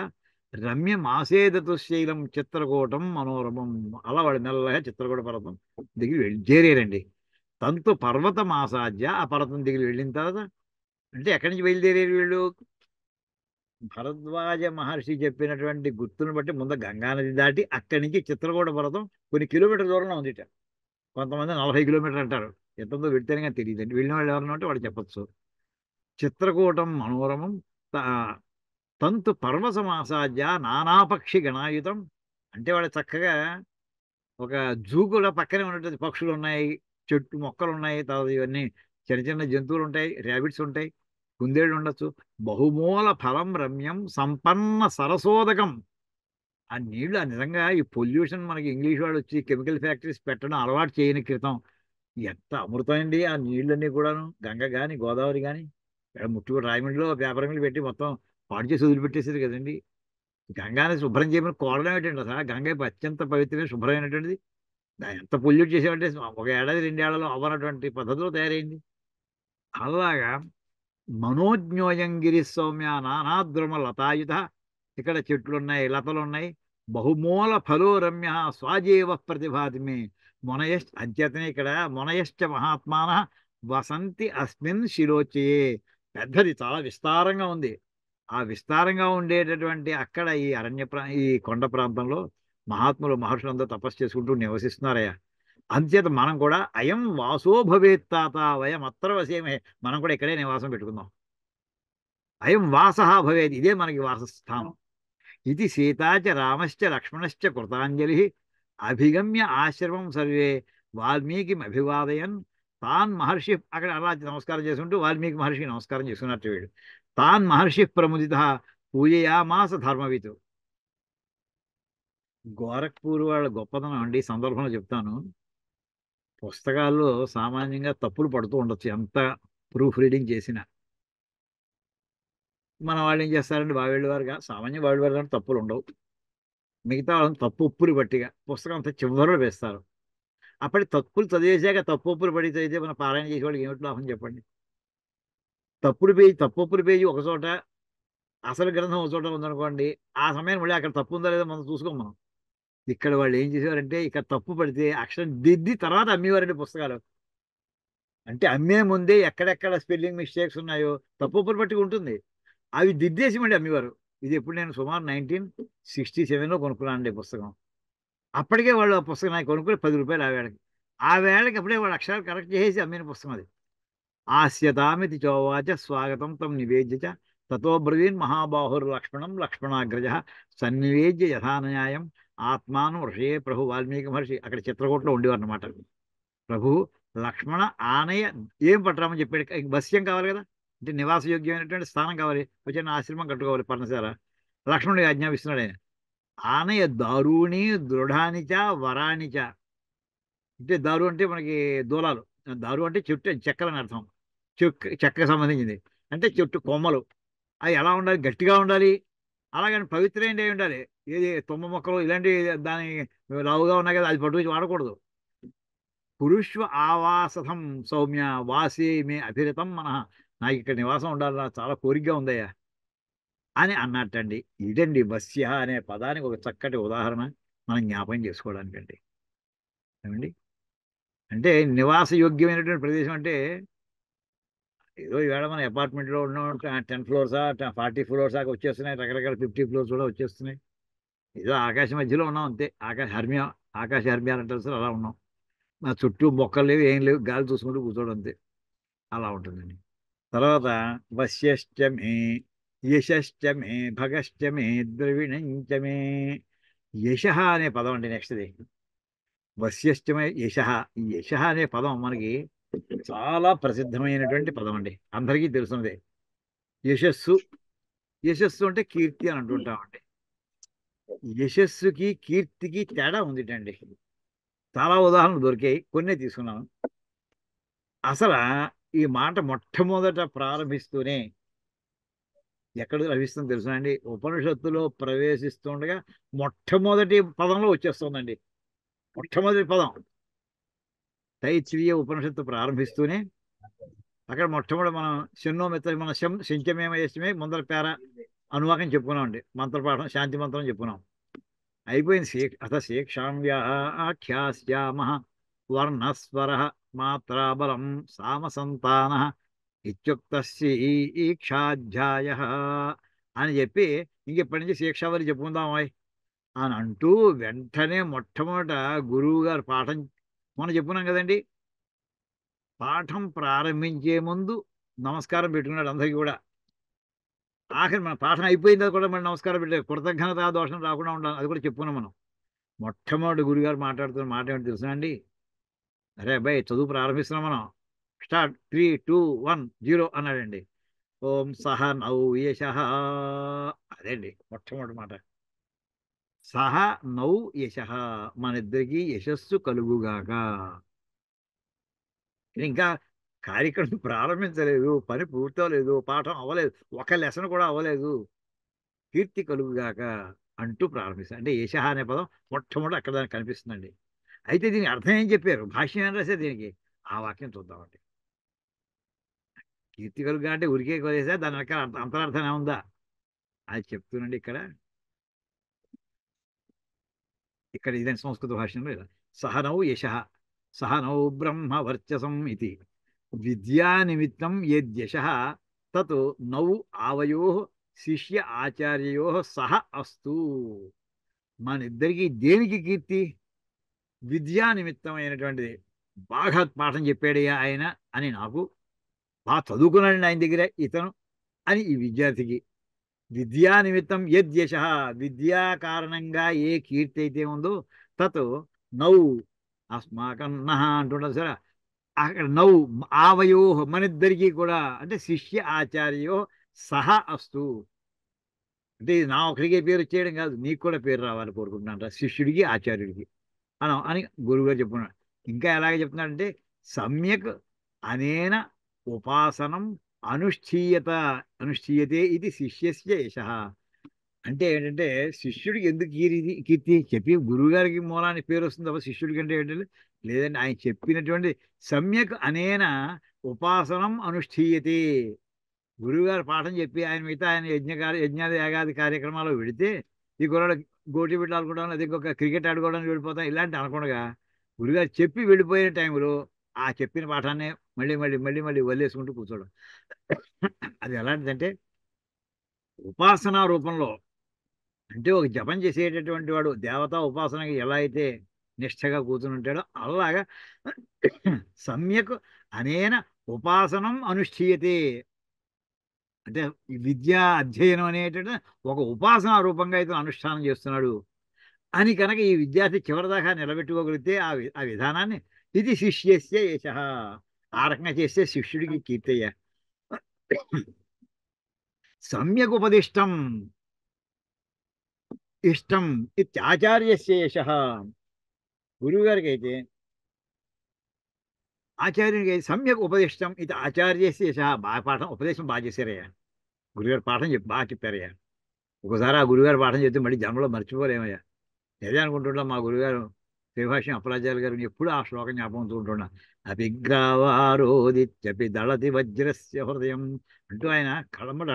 రమ్యమాసేదతు శైలం చిత్రకూటం మనోరమం. అలా వాడు మెల్లగా చిత్రకూట పర్వతం దిగి చేరారండి. తంతు పర్వత మాసాధ్య, ఆ పర్వతం దిగి వెళ్ళిన తర్వాత అంటే ఎక్కడి నుంచి బయలుదేరారు వీళ్ళు? భరద్వాజ మహర్షి చెప్పినటువంటి గుర్తును బట్టి ముందు గంగానది దాటి అక్కడి నుంచి చిత్రకూట పర్వతం కొన్ని కిలోమీటర్ల దూరంలో ఉంది. కొంతమంది 40 కిలోమీటర్లు అంటారు, ఎంతంతో వెళ్తేనే కానీ తెలియదండి. వెళ్ళిన వాళ్ళు ఎవరన్నా ఉంటే వాడు చెప్పచ్చు. చిత్రకూటం మనోరమం తంతు పర్వసమాసాధ్య నానాపక్షి గణాయుతం. అంటే వాడు చక్కగా ఒక జూ కూడా పక్కనే ఉన్నటువంటి పక్షులు ఉన్నాయి, చెట్టు మొక్కలు ఉన్నాయి, తర్వాత ఇవన్నీ చిన్న చిన్న జంతువులు ఉంటాయి, ర్యాబిట్స్ ఉంటాయి, కుందేళ్ళు ఉండొచ్చు. బహుమూల ఫలం రమ్యం సంపన్న సరసోదకం. ఆ నీళ్లు నిజంగా ఈ పొల్యూషన్ మనకి ఇంగ్లీష్ వాడు వచ్చి కెమికల్ ఫ్యాక్టరీస్ పెట్టడం అలవాటు చేయని క్రితం ఎంత అమృతమైంది ఆ నీళ్ళన్నీ కూడాను. గంగ కానీ గోదావరి కానీ ముట్టు రాయమండ్రిలో పేపర్ మిల్లు పెట్టి మొత్తం పాడు చేసి వదిలిపెట్టేసేది కదండి. గంగాని శుభ్రం చేయమని కోరడం ఏంటండి? అసలు గంగ అత్యంత పవిత్రమైన శుభ్రమైనటువంటిది. దాన్ని ఎంత పొల్యూట్ చేసామంటే ఒక ఏడాది 2 ఏళ్లలో అవ్వనటువంటి పద్ధతిలో తయారైంది. అలాగా మనోజ్ఞోయంగిరి సౌమ్య నానాద్రుమ లతాయుధ. ఇక్కడ చెట్లున్నాయి, లతలున్నాయి. బహుమూల ఫలో రమ్య స్వాజీవ ప్రతిభాతిమే. అంచేతనే ఇక్కడ మునయశ్చ మహాత్మాన వసంతి అస్మిన్ శిలోచయే. పెద్దది, చాలా విస్తారంగా ఉంది. ఆ విస్తారంగా ఉండేటటువంటి అక్కడ ఈ ఈ కొండ ప్రాంతంలో మహాత్ములు మహర్షులందరూ తపస్సు చేసుకుంటూ నివసిస్తున్నారయ్యా. అంచేత మనం కూడా అయం వాసో భవేత్ తాత వయం అత్ర వసేమే. మనం కూడా ఇక్కడే నివాసం పెట్టుకుందాం. అయం వాస భవేది, ఇదే మనకి వాసస్థానం. ఇది సీతాచ రామశ్చ లక్ష్మణశ్చ కృతాంజలి అభిగమ్య ఆశ్రమం సర్వే వాల్మీకి అభివాదయన్ తాన్ మహర్షి. అక్కడ అలా నమస్కారం చేసుకుంటూ వాల్మీకి మహర్షికి నమస్కారం చేసుకున్నట్టు వీడు. తాన్ మహర్షి ప్రముదిత పూజయామాస ధర్మవితు. గోరఖ్పూర్ వాళ్ళ గొప్పతనం అండి ఈ సందర్భంలో చెప్తాను. పుస్తకాల్లో సామాన్యంగా తప్పులు పడుతూ ఉండొచ్చు, ఎంత ప్రూఫ్ రీడింగ్ చేసినా. మన వాళ్ళు ఏం చేస్తారంటే బావిళ్ళవారుగా సామాన్య బావిళ్ళవారు కానీ తప్పులు ఉండవు. మిగతా వాళ్ళని తప్పు ఉప్పులు బట్టిగా పుస్తకం అంతా చివరిలో వేస్తారు. అప్పటి తప్పులు చదివేశాక తప్పు ఉప్పులు పడి చదివితే మన పారాయణ చేసేవాళ్ళకి ఏమిటి లాభం చెప్పండి? తప్పుల పేజీ ఒక చోట, అసలు గ్రంథం ఒక చోట ఉందనుకోండి, ఆ సమయం మళ్ళీ అక్కడ తప్పు ఉందా లేదా మనం చూసుకోం మనం. ఇక్కడ వాళ్ళు ఏం చేసేవారంటే ఇక్కడ తప్పు పడితే అక్షరం దిద్ది తర్వాత అమ్మేవారండి పుస్తకాలు. అంటే అమ్మే ముందే ఎక్కడెక్కడ స్పెల్లింగ్ మిస్టేక్స్ ఉన్నాయో తప్పులు పట్టి ఉంటుంది, అవి దిద్దేసి మళ్ళీ అమ్మేవారు. ఇది ఎప్పుడు నేను సుమారు 1967లో కొనుక్కున్నానండి పుస్తకం. అప్పటికే వాళ్ళు ఆ పుస్తకం నాకు కొనుక్కుని 10 రూపాయలు ఆ వేళకి అప్పుడే వాళ్ళు అక్షరాలు కరెక్ట్ చేసి అమ్మిన పుస్తకం అది. ఆస్యతామితి చోవాచ స్వాగతం తం నివేద్య తతో బ్రవీన్ మహాబాహుర్ లక్ష్మణం లక్ష్మణాగ్రజ సన్నివేద్య యథాన్యాయం ఆత్మానం ఋషే ప్రభు. వాల్మీకి మహర్షి అక్కడ చిత్రకూటలో ఉండేవారు అనమాట. ప్రభు, లక్ష్మణ ఆనయ ఏం పట్టరామని చెప్పాడు. బస్యం కావాలి కదా, అంటే నివాసయోగ్యమైనటువంటి స్థానం కావాలి, వచ్చిన ఆశ్రమం కట్టుకోవాలి, పర్ణశాల. లక్ష్మణుడికి ఆజ్ఞాపిస్తున్నాడు ఆయన. ఆనయ దారుణి దృఢానిచ వరానిచ. అంటే దారు అంటే మనకి దూలాలు, దారు అంటే చెట్టు చెక్కలని అర్థం. చెక్కకు సంబంధించింది. అంటే చెట్టు కొమ్మలు అవి ఎలా ఉండాలి, గట్టిగా ఉండాలి. అలాగని పవిత్రమైనవి ఉండాలి. ఏది తుమ్మ మొక్కలు ఇలాంటి దాని లావుగా ఉన్నాయి కదా, అది పట్టుకొచ్చి వాడకూడదు. పురుష్వ ఆవాసథం సౌమ్య వాసే మే అభిరతం మనః. నాకు ఇక్కడ నివాసం ఉండాలి, నాకు చాలా కోరికగా ఉందయ్యా అని అన్నట్టండి. ఇదండి వస్య అనే పదానికి ఒక చక్కటి ఉదాహరణ మనం జ్ఞాపకం చేసుకోవడానికండి. ఏమండి, అంటే నివాస యోగ్యమైనటువంటి ప్రదేశం అంటే ఏదో ఈవేళ మన అపార్ట్మెంట్లో ఉన్నాం, 10 ఫ్లోర్సా 40 ఫ్లోర్స్ దాకా వచ్చేస్తున్నాయి, రకరకాల 50 ఫ్లోర్స్ కూడా వచ్చేస్తున్నాయి. ఏదో ఆకాశ మధ్యలో ఉన్నాం అంతే. ఆకాశ హర్మ్యాలు అంటారు సార్, అలా ఉన్నాం. నా చుట్టూ మొక్కలు లేవు, ఏం లేవు, గాలి చూసుకుంటూ కూర్చోవడం అంతే. అలా ఉంటుందండి. తర్వాత వశ్యశ్చమే యశశ్చమే భగశ్చమే ద్రవిణంచమే. యశ అనే పదం అండి నెక్స్ట్ది. వశ్యశ్చమే యశ. ఈ యశ అనే పదం మనకి చాలా ప్రసిద్ధమైనటువంటి పదం అండి, అందరికీ తెలుసున్నదే. యశస్సు. యశస్సు అంటే కీర్తి అని అంటుంటామండి. యశస్సుకి కీర్తికి తేడా ఉందిటండి. చాలా ఉదాహరణలు దొరికాయి, కొన్నే తీసుకున్నాను. అసలు ఈ మాట మొట్టమొదట ప్రారంభిస్తూనే ఎక్కడ లభిస్తుంది తెలుసునండి, ఉపనిషత్తులో ప్రవేశిస్తుండగా మొట్టమొదటి పదంలో వచ్చేస్తుందండి. మొట్టమొదటి పదం తైత్రీయ ఉపనిషత్తు ప్రారంభిస్తూనే అక్కడ మొట్టమొదటి మనం శన్నో మిత్ర మన శంచమేమ యశమే ముందర పేర అనువాకం చెప్పుకున్నాం అండి. మంత్రపాఠం శాంతి మంత్రం చెప్పుకున్నాం, అయిపోయింది. అత శేక్షాం వ్యాఖ్యాస్యామ వర్ణస్వర మాత్రాబలం సామసంతాన ఇత్యుక్తీక్షాధ్యాయ అని చెప్పి ఇంకెప్పటి నుంచి శిక్షావళి చెప్పుకుందాం అని అంటూ వెంటనే మొట్టమొదట గురువు గారు పాఠం మనం చెప్పుకున్నాం కదండి. పాఠం ప్రారంభించే ముందు నమస్కారం పెట్టుకున్నాడు అందరికీ కూడా. ఆఖరి మన పాఠం అయిపోయింది కూడా మనం నమస్కారం పెట్టారు, కృతజ్ఞత దోషం రాకుండా ఉండాలి, అది కూడా చెప్పుకున్నాం మనం. మొట్టమొదటి గురుగారు మాట్లాడుతున్న మాట ఏమిటి తెలుసా అండి, అరే అబ్బాయి చదువు ప్రారంభిస్తున్నాం మనం, స్టార్ట్ 3, 2, 1, 0 అన్నాడండి. ఓం సహ నౌ యశ. అదేండి మొట్టమొదటి మాట. సహ నౌ యశ, మన ఇద్దరికి యశస్సు కలుగుగాక. ఇంకా కార్యక్రమం ప్రారంభించలేదు, పని పూర్తవలేదు, పాఠం అవ్వలేదు, ఒక లెసన్ కూడా అవ్వలేదు. కీర్తి కలుగుగాక అంటూ ప్రారంభిస్తాను. అంటే యశ అనే పదం మొట్టమొదటి అక్కడ దానికి కనిపిస్తుందండి. అయితే దీనికి అర్థం ఏం చెప్పారు, భాష్యం ఏం రాశారు దీనికి, ఆ వాక్యం చూద్దామండి. కీర్తి కలుగుగా అంటే ఉరికే కొలేసా, దాని రకాల అంతరార్థం ఏముందా అది చెప్తున్నాండి. ఇక్కడ ఇదని సంస్కృత భాషలో ఇలా సహనౌ యశ సహనౌ బ్రహ్మ వర్చసం ఇది విద్యా నిమిత్తం యద్యశ తత్ నౌ ఆవయో శిష్య ఆచార్యయో సహ అస్తు. మన ఇద్దరికి దేనికి కీర్తి, విద్యా నిమిత్తమైనటువంటిది. బాగా పాఠం చెప్పాడయ్యా ఆయన అని నాకు, బాగా చదువుకున్నాడండి ఆయన దగ్గర ఇతను అని ఈ విద్యార్థికి. విద్యా నిమిత్తం యద్యశ, విద్యా కారణంగా ఏ కీర్తి అయితే ఉందో తత్ నౌ అస్మాకం నహ అంటుండదు సరే, అక్కడ నౌ ఆవయో మనిద్దరికీ కూడా, అంటే శిష్య ఆచార్యో సహ అస్తు. అంటే ఇది నా ఒకరికి పేరు వచ్చేయడం కాదు, నీకు కూడా పేరు రావాలి కోరుకుంటున్నాను, శిష్యుడికి ఆచార్యుడికి అని గురువుగారు చెప్తున్నాడు. ఇంకా ఎలాగ చెప్తున్నాడంటే సమ్యక్ అనేన ఉపాసనం అనుష్ఠీయతే ఇది శిష్యస్య యశ. అంటే ఏంటంటే శిష్యుడికి ఎందుకు కీర్తి చెప్పి గురువు గారికి మూలానికి పేరు వస్తుంది తప్ప శిష్యుడికి అంటే ఏంటంటే లేదండి, ఆయన చెప్పినటువంటి సమ్యక్ అనేన ఉపాసనం అనుష్ఠీయతే. గురువుగారు పాఠం చెప్పి ఆయన మిగతా ఆయన యజ్ఞాది యాగాది కార్యక్రమాలు పెడితే ఈ కుర్రాడు గోటి బిడ్డ ఆడుకోవడం, లేదా ఇంకొక క్రికెట్ ఆడుకోవడానికి వెళ్ళిపోతాం, ఇలాంటి అనకుండా గురుగారు చెప్పి వెళ్ళిపోయిన టైంలో ఆ చెప్పిన పాఠాన్ని మళ్ళీ మళ్ళీ మళ్ళీ మళ్ళీ వదిలేసుకుంటూ కూర్చోవడం. అది ఎలాంటిదంటే ఉపాసనా రూపంలో, అంటే ఒక జపం చేసేటటువంటి వాడు దేవతా ఉపాసనకి ఎలా అయితే నిష్ఠగా కూర్చుని ఉంటాడో అలాగా సమ్యక్ అనేన ఉపాసనం అనుష్ఠీయతే. అంటే ఈ విద్యా అధ్యయనం అనేటువంటి ఒక ఉపాసనా రూపంగా అయితే అనుష్ఠానం చేస్తున్నాడు అని కనుక ఈ విద్యార్థి చివరిదాకా నిలబెట్టుకోగలిగితే ఆ విధానాన్ని ఇది శిష్యస్య యశ. ఆ రకంగా చేస్తే శిష్యుడికి కీర్తయ్య. సమ్యక్ ఉపదిష్టం ఇష్టం ఇత్యాచార్యస్య యశ. గురువు గారికి అయితే ఆచార్యునికి అయితే సమ్యక్ ఉపదిష్టం ఇది ఆచార్యస్య యశ. బాగా పాఠం ఉపదేశం బాగా చేశారయ్యా. గురుగారు పాఠం చెప్పి బాగా చెప్పారయ్యా. ఒకసారి ఆ గురుగారు పాఠం చెప్తే మళ్ళీ జన్మలో మర్చిపోలేమయ్యా. అదే అనుకుంటున్నా మా గురుగారు శ్రీభాష్యం అప్పలాచార్య గారు ఎప్పుడు ఆ శ్లోకం జ్ఞాపకం ఉంటున్నా. అభిగ్రావారోదిత్యపి దళతి వజ్రస్య హృదయం అంటూ ఆయన కళంబడ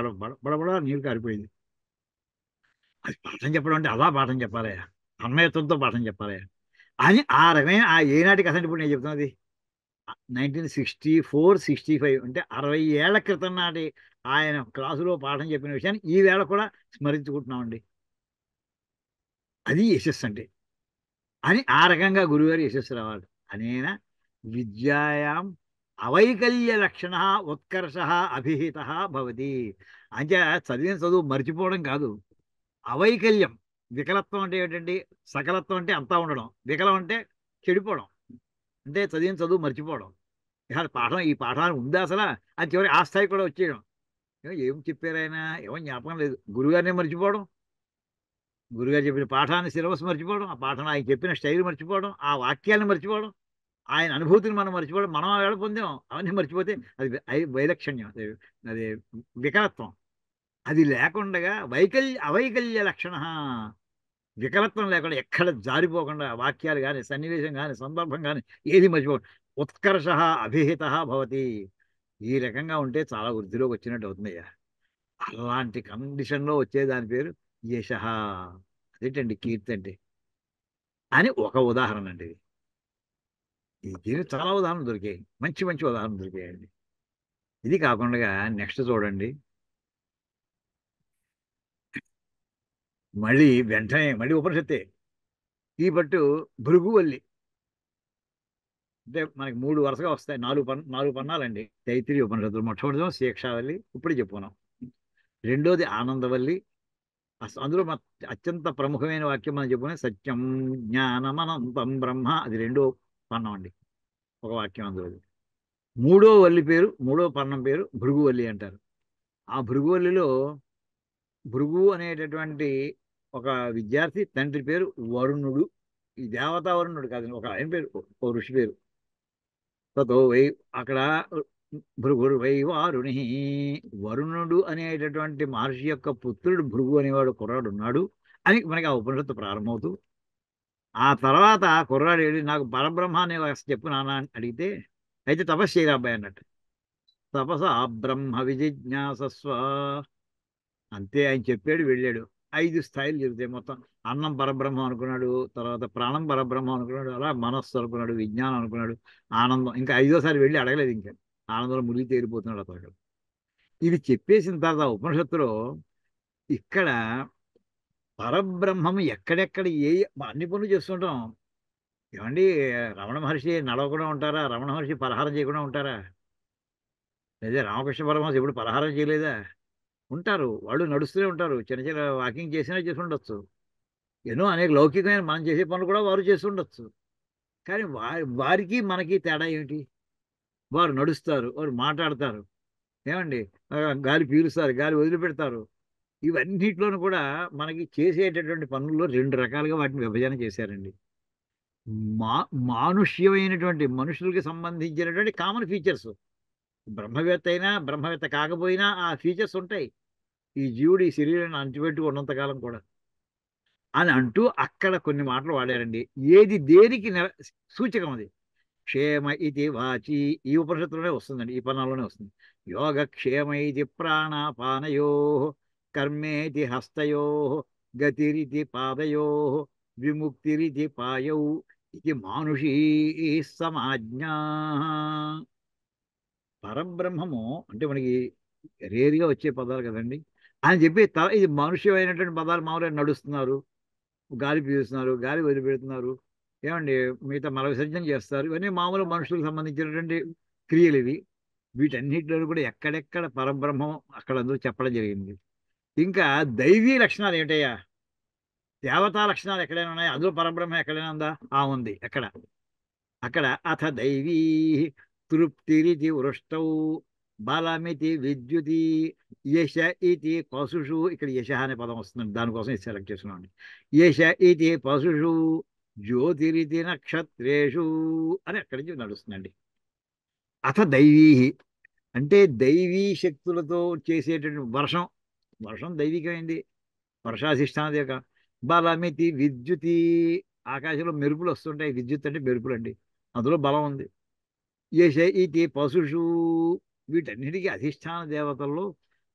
బడబడ నీరు కారిపోయింది. అది పాఠం చెప్పడం అంటే అలా పాఠం చెప్పాలయ్యా. తన్మయత్వంతో పాఠం చెప్పాలయ్యా అని ఆ రకమైన ఆ ఏనాటికి అసలు ఇప్పుడు నేను చెప్తున్నది 1964-65 అంటే 60 ఏళ్ల క్రితం నాటి ఆయన క్లాసులో పాఠం చెప్పిన విషయాన్ని ఈ వేళ కూడా స్మరించుకుంటున్నామండి. అది యశస్సు అంటే అని ఆ రకంగా గురుగారు యశస్సు రావాలి. అనేన విద్యాయాం అవైకల్య లక్షణ ఉత్కర్ష అభిహిత భవతి. అంటే చదివిన చదువు మర్చిపోవడం కాదు. అవైకల్యం, వికలత్వం అంటే ఏంటండి? సకలత్వం అంటే అంతా ఉండడం, వికలం అంటే చెడిపోవడం, అంటే చదివిన చదువు మర్చిపోవడం. ఇక పాఠం ఈ పాఠాలు ఉందా అసలు అని చివరి ఆ స్థాయి కూడా వచ్చేయడం. ఏం చెప్పారు ఆయన, ఏమో జ్ఞాపకం లేదు. గురుగారినే మర్చిపోవడం, గురుగారు చెప్పిన పాఠాన్ని సిలబస్ మర్చిపోవడం, ఆ పాఠం ఆయన చెప్పిన స్టైల్ మర్చిపోవడం, ఆ వాక్యాలను మర్చిపోవడం, ఆయన అనుభూతిని మనం మర్చిపోవడం, మనం వేళ పొందాం అవన్నీ మర్చిపోతే అది వైలక్షణ్యం, అది వికలత్వం. అది లేకుండా అవైకల్య లక్షణ, వికలత్వం లేకుండా ఎక్కడ జారిపోకుండా వాక్యాలు కానీ సన్నివేశం కానీ సందర్భం కానీ ఏది మర్చిపో ఉత్కర్ష అభిహిత భవతి. ఈ రకంగా ఉంటే చాలా వృద్ధిలోకి వచ్చినట్టు అవుతుందయ్యా. అలాంటి కండిషన్లో వచ్చే దాని పేరు యశ. అదేంటండి కీర్తి అంటే అని ఒక ఉదాహరణ అండి ఇది. దీనికి చాలా ఉదాహరణలు దొరికాయి, మంచి మంచి ఉదాహరణలు దొరికాయండి. ఇది కాకుండా నెక్స్ట్ చూడండి. మళ్ళీ వెంటనే మళ్ళీ ఉపనిషత్తే. ఈ పట్టు భృగువల్లి అంటే మనకి మూడు వరుసగా వస్తాయి. నాలుగు పన్నాలండి తైత్తిరీయ ఉపనిషత్తులు. మొట్టమొదటి శిక్షావల్లి ఇప్పుడు చెప్పుకున్నాం. రెండోది ఆనందవల్లి. అందులో అత్యంత ప్రముఖమైన వాక్యం మనం చెప్పుకునే సత్యం జ్ఞానమనంతం బ్రహ్మ, అది రెండో పన్నం అండి, ఒక వాక్యం అందులో. మూడో పన్నం పేరు భృగువల్లి అంటారు. ఆ భృగువల్లిలో భృగు అనేటటువంటి ఒక విద్యార్థి తండ్రి పేరు వరుణుడు. ఈ దేవతా వరుణుడు కాదు, ఒక ఆయన పేరు, ఓ ఋషి పేరు. తతో వై అక్కడ భృగుర్వై వారుణి, వరుణుడు అనేటటువంటి మహర్షి యొక్క పుత్రుడు భృగు అనేవాడు కుర్రాడు ఉన్నాడు అని మనకి ఆ ఉపనిషత్తు ప్రారంభమవుతూ, ఆ తర్వాత కుర్రాడు వెళ్ళి నాకు పరబ్రహ్మ అనే చెప్పు నాన్న అని అడిగితే, అయితే తపస్సు చేయరా అబ్బాయి అన్నట్టు. తపస్సు ఆ బ్రహ్మ విజిజ్ఞాసస్వ, అంతే ఆయన చెప్పాడు, వెళ్ళాడు. 5 స్థాయిలు జరుగుతాయి మొత్తం. అన్నం పరబ్రహ్మం అనుకున్నాడు, తర్వాత ప్రాణం పరబ్రహ్మం అనుకున్నాడు, అలా మనస్సు అనుకున్నాడు, విజ్ఞానం అనుకున్నాడు, ఆనందం. ఇంకా 5ఓసారి వెళ్ళి అడగలేదు. ఇంకా ఆనందంలో మునిగి తేలిపోతున్నాడు అతను. ఇది చెప్పేసిన తర్వాత ఉపనిషత్తులో ఇక్కడ పరబ్రహ్మం ఎక్కడెక్కడ అన్ని పనులు చేస్తుంటాం. ఏమండి, రమణ మహర్షి నడవకుండా ఉంటారా? రమణ మహర్షి పలహారం చేయకుండా ఉంటారా? లేదా రామకృష్ణ పరమహంస ఎప్పుడు పలహారం చేయలేదా? ఉంటారు, వాళ్ళు నడుస్తూనే ఉంటారు. చిన్న చిన్న వాకింగ్ చేసినా చేసి ఉండొచ్చు. ఎన్నో అనేక లౌకికమైన మనం చేసే పనులు కూడా వారు చేసి ఉండొచ్చు. కానీ వారికి మనకి తేడా ఏమిటి? వారు నడుస్తారు, వారు మాట్లాడతారు, ఏమండి, గాలి పీలుస్తారు, గాలి వదిలిపెడతారు. ఇవన్నిట్లోనూ కూడా మనకి చేసేటటువంటి పనుల్లో 2 రకాలుగా వాటిని విభజన చేశారండి. మా మానుష్యమైనటువంటి మనుషులకి సంబంధించినటువంటి కామన్ ఫీచర్స్, బ్రహ్మవేత్త అయినా బ్రహ్మవేత్త కాకపోయినా ఆ ఫీచర్స్ ఉంటాయి ఈ జీవుడు ఈ శరీరాన్ని అంటిపెట్టుకు ఉన్నంతకాలం కూడా అని అంటూ అక్కడ కొన్ని మాటలు వాడారండి. ఏది దేనికి సూచకం అది. క్షేమ ఇది వాచి, ఈ ఉపనిషత్తులోనే వస్తుందండి, ఈ పన్నాల్లోనే వస్తుంది. యోగక్షేమ ఇది ప్రాణాపానయో, కర్మేతి హస్తయో, గతిరితి పాదయో, విముక్తిరితి పాయౌ, ఇది మానుషీ సమాజ్ఞా. పరబ్రహ్మము అంటే మనకి రేరుగా వచ్చే పదాలు కదండి అని చెప్పి ఇది మనుష్యమైనటువంటి పదాలు. మామూలుగా నడుస్తున్నారు, గాలి పీలుస్తున్నారు, గాలి వదిలిపెడుతున్నారు, ఏమండి, మిగతా మల విసర్జన చేస్తారు. ఇవన్నీ మామూలు మనుషులకు సంబంధించినటువంటి క్రియలు ఇవి. వీటన్నిటిలో కూడా ఎక్కడెక్కడ పరబ్రహ్మం అక్కడ అందరూ చెప్పడం జరిగింది. ఇంకా దైవీ లక్షణాలు ఏమిటయ్యా? దేవతా లక్షణాలు ఎక్కడైనా ఉన్నాయా? అందులో పరబ్రహ్మం ఎక్కడైనా ఉందా? ఉంది. ఎక్కడ? అక్కడ అథ దైవీ తృప్తిరితి వృష్టౌ బలమితి విద్యుతి యశ ఇతి పశుషు. ఇక్కడ యశ అనే పదం వస్తుంది, దానికోసం ఇది సెలెక్ట్ చేస్తున్నాం. యశ ఇతి పశుషు జ్యోతిరితి నక్షత్రేషు అని అక్కడి నుంచి నడుస్తుందండి. అథ దైవీ అంటే దైవీ శక్తులతో చేసేటటువంటి వర్షం. వర్షం దైవికమైంది, వర్షాధిష్టానది యొక్క. బలమితి విద్యుతి, ఆకాశంలో మెరుపులు వస్తుంటాయి. విద్యుత్ అంటే మెరుపులు అండి, అందులో బలం ఉంది. యశ ఇతి పశుషు, వీటన్నిటికీ అధిష్టాన దేవతల్లో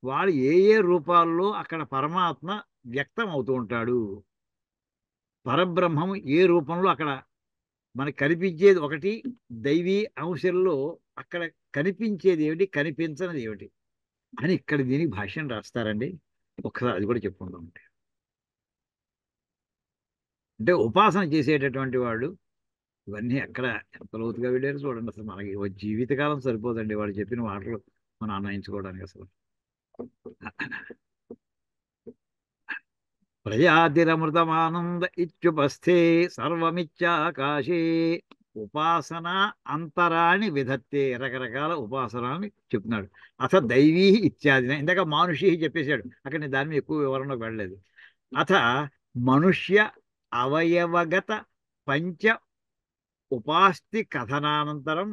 వాడు ఏ ఏ రూపాల్లో అక్కడ పరమాత్మ వ్యక్తం అవుతూ ఉంటాడు. పరబ్రహ్మం ఏ రూపంలో అక్కడ మనకు కనిపించేది ఒకటి, దైవీ అంశంలో అక్కడ కనిపించేది ఏమిటి, కనిపించనిది ఏమిటి అని ఇక్కడ దీనికి భాష్యం రాస్తారండి. ఒకసారి అది కూడా చెప్పుకుందాం. అంటే ఉపాసన చేసేటటువంటి వాడు ఇవన్నీ ఎక్కడ ఎంత లోతుగా వెళ్ళారు చూడండి. అసలు మనకి ఓ జీవితకాలం సరిపోదండి వాడు చెప్పిన మాటలు మనం అన్వయించుకోవడానికి. అసలు ప్రజాతిరమృతమానంద ఇత్యుపస్థే సర్వమిత్యాకాశే ఉపాసన అంతరాన్ని విధత్తే. రకరకాల ఉపాసనాన్ని చెప్తున్నాడు. అథ దైవీ ఇత్యాది, ఇందాక మానుషి చెప్పేశాడు, అక్కడ నేను దాని మీద ఎక్కువ వివరణకు వెళ్ళలేదు. అథ మనుష్య అవయవగత పంచ ఉపాస్తి కథనానంతరం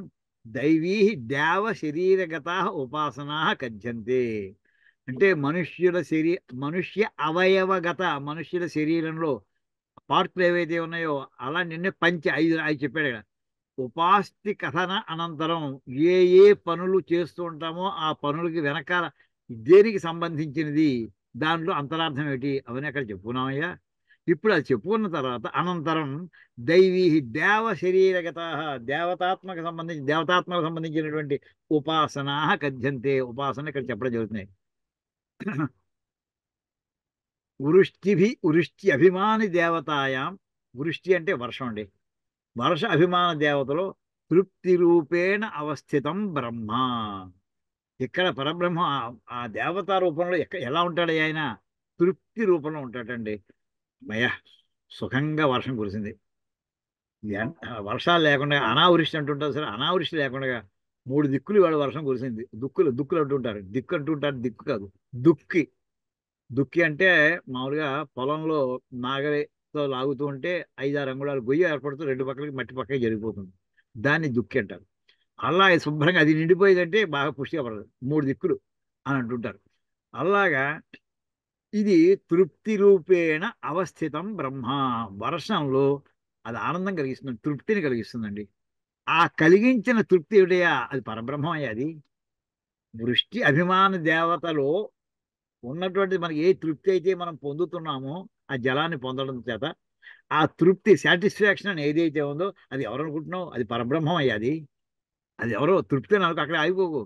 దైవీ దేవ శరీరగత ఉపాసనా కథ్యంతే. అంటే మనుష్య అవయవగత, మనుష్యుల శరీరంలో పార్ట్లు ఏవైతే ఉన్నాయో అలా నిన్నే ఐదు చెప్పాడు ఇక్కడ. ఉపాస్తి కథన అనంతరం ఏ ఏ పనులు చేస్తూ ఉంటామో ఆ పనులకి వెనకాల దేనికి సంబంధించినది, దాంట్లో అంతరార్థం ఏమిటి అవన్నీ అక్కడ చెప్పుకున్నామయ్యా. ఇప్పుడు అది చెప్పుకున్న తర్వాత అనంతరం దైవీ దేవ శరీరగత, దేవతాత్మకు సంబంధించినటువంటి ఉపాసనా కథ్యంతే. ఉపాసన ఇక్కడ చెప్పడం జరుగుతున్నాయి. వృష్టి అభిమాని దేవతాయాం, వృష్టి అంటే వర్షం అండి, వర్ష అభిమాన దేవతలో తృప్తి రూపేణ అవస్థితం బ్రహ్మ. ఇక్కడ పరబ్రహ్మ ఆ దేవతా రూపంలో ఎలా ఉంటాడు ఆయన, తృప్తి రూపంలో ఉంటాడండి. భయ సుఖంగా వర్షం కురిసింది. వర్షాలు లేకుండా అనావృష్టి అంటుంటారు సరే, అనావృష్టి లేకుండా 3 దిక్కులు వాడు వర్షం కురిసింది. దుక్కులు అంటుంటారు, దిక్కు అంటుంటారు, దిక్కు కాదు దుక్కి. దుక్కి అంటే మామూలుగా పొలంలో నాగలితో లాగుతూ ఉంటే 5-6 అంగుళాలు గొయ్యి ఏర్పడుతూ 2 పక్కలకి మట్టి పక్కకి జరిగిపోతుంది, దాన్ని దుక్కి అంటారు. అలా శుభ్రంగా అది నిండిపోయిందంటే బాగా పుష్టిగా పడదు, 3 దిక్కులు అని అంటుంటారు. అలాగా ఇది తృప్తి రూపేణ అవస్థితం బ్రహ్మ. వర్షంలో అది ఆనందం కలిగిస్తుంది, తృప్తిని కలిగిస్తుందండి. ఆ కలిగించిన తృప్తి ఏమిటయా, అది పరబ్రహ్మం అయ్యా. అది వృష్టి అభిమాన దేవతలో ఉన్నటువంటి మనకి ఏ తృప్తి అయితే మనం పొందుతున్నామో ఆ జలాన్ని పొందడం చేత ఆ తృప్తి, సాటిస్ఫాక్షన్ అని ఏదైతే ఉందో అది ఎవరు అనుకుంటున్నావు, అది పరబ్రహ్మం అయ్యా. అది ఎవరో తృప్తి అని అనుకో, అక్కడ ఆగిపోకు.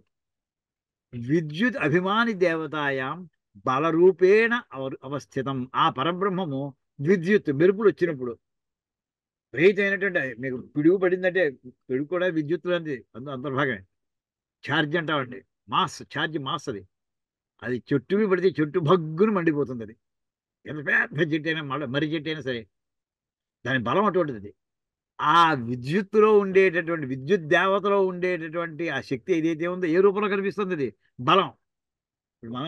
విద్యుత్ అభిమాని దేవతాయాం బలరూపేణ అవస్థితం. ఆ పరబ్రహ్మము విద్యుత్, మెరుపులు వచ్చినప్పుడు విపరీతమైనటువంటి మీకు పిడుగు పడిందంటే, పిడుగు కూడా విద్యుత్ అనేది అంతర్భాగమే. ఛార్జ్ అంటామండి, ఛార్జ్ మాస్. అది చెట్టు మీద పడితే చెట్టు భగ్గును మండిపోతుంది. అది ఎంత పెద్ద చెట్టు అయినా, మర్రి చెట్టు అయినా సరే దాని బలం అటువంటిది. ఆ విద్యుత్తులో ఉండేటటువంటి, విద్యుత్ దేవతలో ఉండేటటువంటి ఆ శక్తి ఏదైతే ఉందో ఏ రూపంలో కనిపిస్తుంది, అది బలం. ఇప్పుడు మన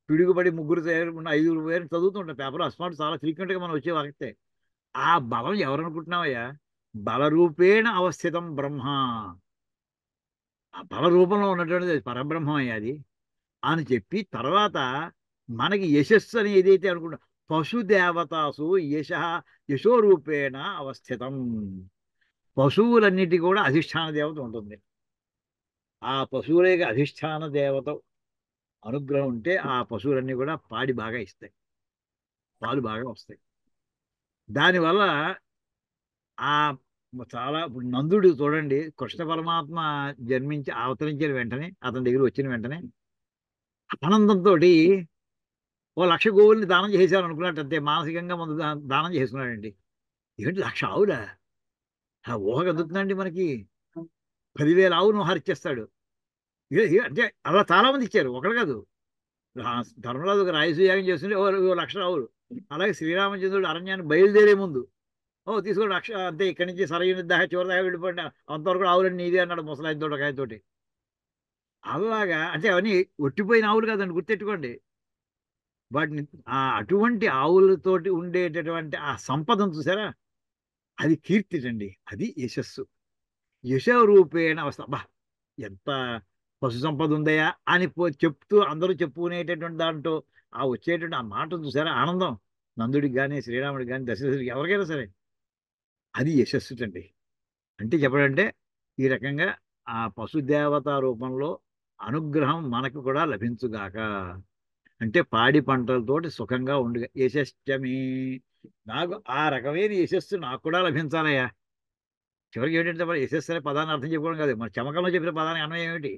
పిడుగుపడి 5-6 చదువుతుంటాం పేపర్, అస్మాట్ చాలా ఫ్రీక్వెంట్గా మనం వచ్చే వాకితే. ఆ బలం ఎవరనుకుంటున్నావయ్యా, బలరూపేణ అవస్థితం బ్రహ్మ. ఆ బల రూపంలో ఉన్నటువంటిది పరబ్రహ్మం అయ్యా అది అని చెప్పి, తర్వాత మనకి యశస్సు అని ఏదైతే అనుకుంటా, పశుదేవతాసు యశోరూపేణ అవస్థితం. పశువులన్నిటి కూడా అధిష్టాన దేవత ఉంటుంది. ఆ పశువులకి అధిష్టాన దేవత అనుగ్రహం ఉంటే ఆ పశువులన్నీ కూడా పాడి బాగా ఇస్తాయి, పాలు బాగా వస్తాయి. దానివల్ల ఆ చాలా, ఇప్పుడు నందుడు చూడండి, కృష్ణ పరమాత్మ జన్మించి అవతరించిన వెంటనే, అతని దగ్గర వచ్చిన వెంటనే ఆనందంతో 1,00,000 గోవుల్ని దానం చేశాను అనుకున్నట్టు, అంతే మానసికంగా ముందు దానం చేసుకున్నాడండి. ఏంటి 1,00,000 ఆవులా, ఆ ఊహ కదుగుతుందండి మనకి. 10,000 ఆవును హరిచేస్తాడు. అంటే అలా చాలా మంది ఇచ్చారు, ఒకడు కాదు. ధర్మరాజు ఒక రాయసూయాగం చేస్తుంటే 1,00,000 ఆవులు. అలాగే శ్రీరామచంద్రుడు అరణ్యాన్ని బయలుదేరే ముందు ఓ తీసుకోండి అంతే, ఇక్కడి నుంచి సరైన దాకా చివరి దాకా వెళ్ళిపోండి, అంతవరకు ఆవులని నీదే అన్నాడు ముసలాయన తోటకాయతోటి. అలాగా అంటే అవన్నీ ఒట్టిపోయిన ఆవులు కాదండి, గుర్తెట్టుకోండి. వాటిని అటువంటి ఆవులతోటి ఉండేటటువంటి ఆ సంపదను చూసారా, అది కీర్తిటండి, అది యశస్సు. యశరూపేణ అవస్థ. అబ్బా, ఎంత పశు సంపద ఉందయా అని చెప్తూ అందరూ చెప్పుకునేటటువంటి దాంట్లో ఆ వచ్చేటువంటి ఆ మాట చూసారా, ఆనందం. నందుడికి కానీ శ్రీరాముడికి కానీ దశరథుడికి ఎవరికైనా సరే అది యశస్సుటండి. అంటే చెప్పడంటే ఈ రకంగా ఆ పశుదేవత రూపంలో అనుగ్రహం మనకు కూడా లభించుగాక. అంటే పాడి పంటలతోటి సుఖంగా ఉండుగా యశస్టమి, నాకు ఆ రకమైన యశస్సు నాకు కూడా లభించాలయ్యా. చివరికి ఏంటంటే మరి యశస్సు అనే పదాన్ని అర్థం చెప్పుకోవడం కాదు, మన చమకంలో చెప్పిన పదానికి అన్వయం ఏమిటి?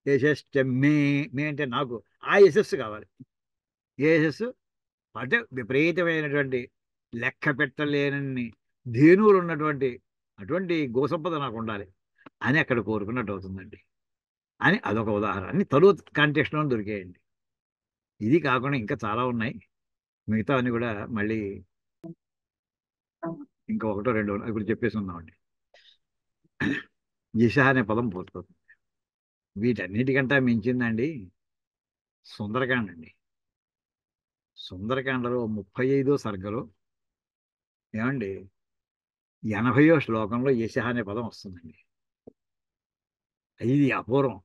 యశస్టమి, మే అంటే నాకు ఆ యశస్సు కావాలి. ఏ యశస్సు? అంటే విపరీతమైనటువంటి లెక్క పెట్టలేనన్ని ధేనువులు ఉన్నటువంటి అటువంటి గోసంపద నాకు ఉండాలి అని అక్కడ కోరుకున్నట్టు అవుతుందండి. అని అదొక ఉదాహరణ. అన్ని తరువాత కాంటెక్స్ట్లో దొరికాయండి. ఇది కాకుండా ఇంకా చాలా ఉన్నాయి. మిగతా అన్ని కూడా మళ్ళీ ఇంకా ఒకటో రెండో ఇప్పుడు చెప్పేసి ఉందామండి. దిశ అనే పదం పోతుంది. వీటన్నిటికంటే మించిందండి సుందరకాండ అండి. సుందరకాండలో 35 సర్గలో ఏమండి 80వ శ్లోకంలో యశ అనే పదం వస్తుందండి. ఇది అపూర్వం.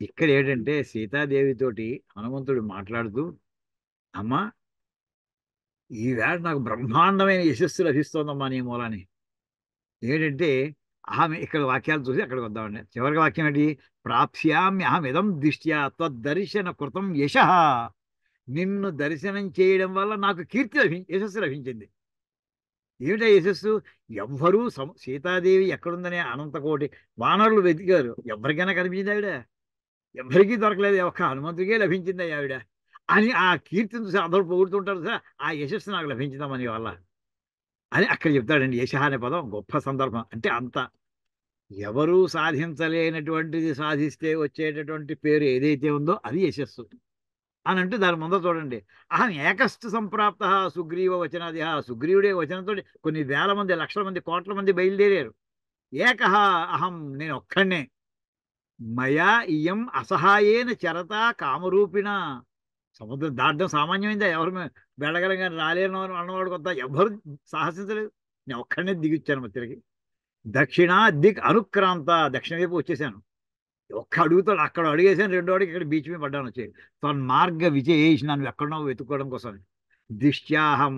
ఇక్కడ ఏంటంటే సీతాదేవితోటి హనుమంతుడు మాట్లాడుతూ, అమ్మా ఈవేళ నాకు బ్రహ్మాండమైన యశస్సు లభిస్తోందమ్మా నీ మూలాన్ని. ఏంటంటే ఆమె ఇక్కడ వాక్యాలు చూసి అక్కడికి వద్దామండి. చివరికి వాక్యం ఏంటి? ప్రాప్స్యామ్యహమిదం దిష్ట్యా త్వద్దర్శన కృతం యశ. నిన్ను దర్శనం చేయడం వల్ల నాకు యశస్సు లభించింది. ఏమిటా యశస్సు? ఎవ్వరూ సీతాదేవి ఎక్కడుందనే అనంతకోటి వానరులు వెతికారు, ఎవరికైనా కనిపించింది ఆవిడ? ఎవ్వరికీ దొరకలేదు, ఒక్క హనుమంతుడికే లభించింది ఆవిడ అని ఆ కీర్తిని చూసి అందరూ పొగుడుతుంటారు సార్. ఆ యశస్సు నాకు లభించిందమ్మని వల్ల అని అక్కడ చెప్తాడండి. యశ అనే పదం గొప్ప సందర్భం. అంటే అంత ఎవరూ సాధించలేనటువంటిది సాధిస్తే వచ్చేటటువంటి పేరు ఏదైతే ఉందో అది యశస్సు అని అంటే దాని ముందర చూడండి. అహం ఏకస్థ సంప్రాప్త సుగ్రీవ వచనాది. సుగ్రీవుడే వచనంతో కొన్ని వేల మంది, లక్షల మంది, కోట్ల మంది బయలుదేరారు. ఏకహ అహం, నేను ఒక్కడే. మయా ఇయం అసహాయేన చరతా కామరూపిణ. సముద్రం దాటడం సామాన్యమైందా? ఎవరు వెళ్ళగలం కానీ రాలేను అన్నవాడు కొత్త ఎవరు సాహసించలేదు. నేను ఒక్కడనే దిగిచ్చాను మధ్యకి. దక్షిణ దిక్ అనుక్రాంత, దక్షిణ వైపు వచ్చేసాను. ఒక్క అడుగుతాడు, అక్కడ అడిగేసాను, రెండో అడిగి ఇక్కడ బీచ్ మీద పడ్డాను వచ్చి. తన్మార్గ విజయేసి నన్ను ఎక్కడో వెతుక్కోవడం కోసం. దిష్ట్యాహం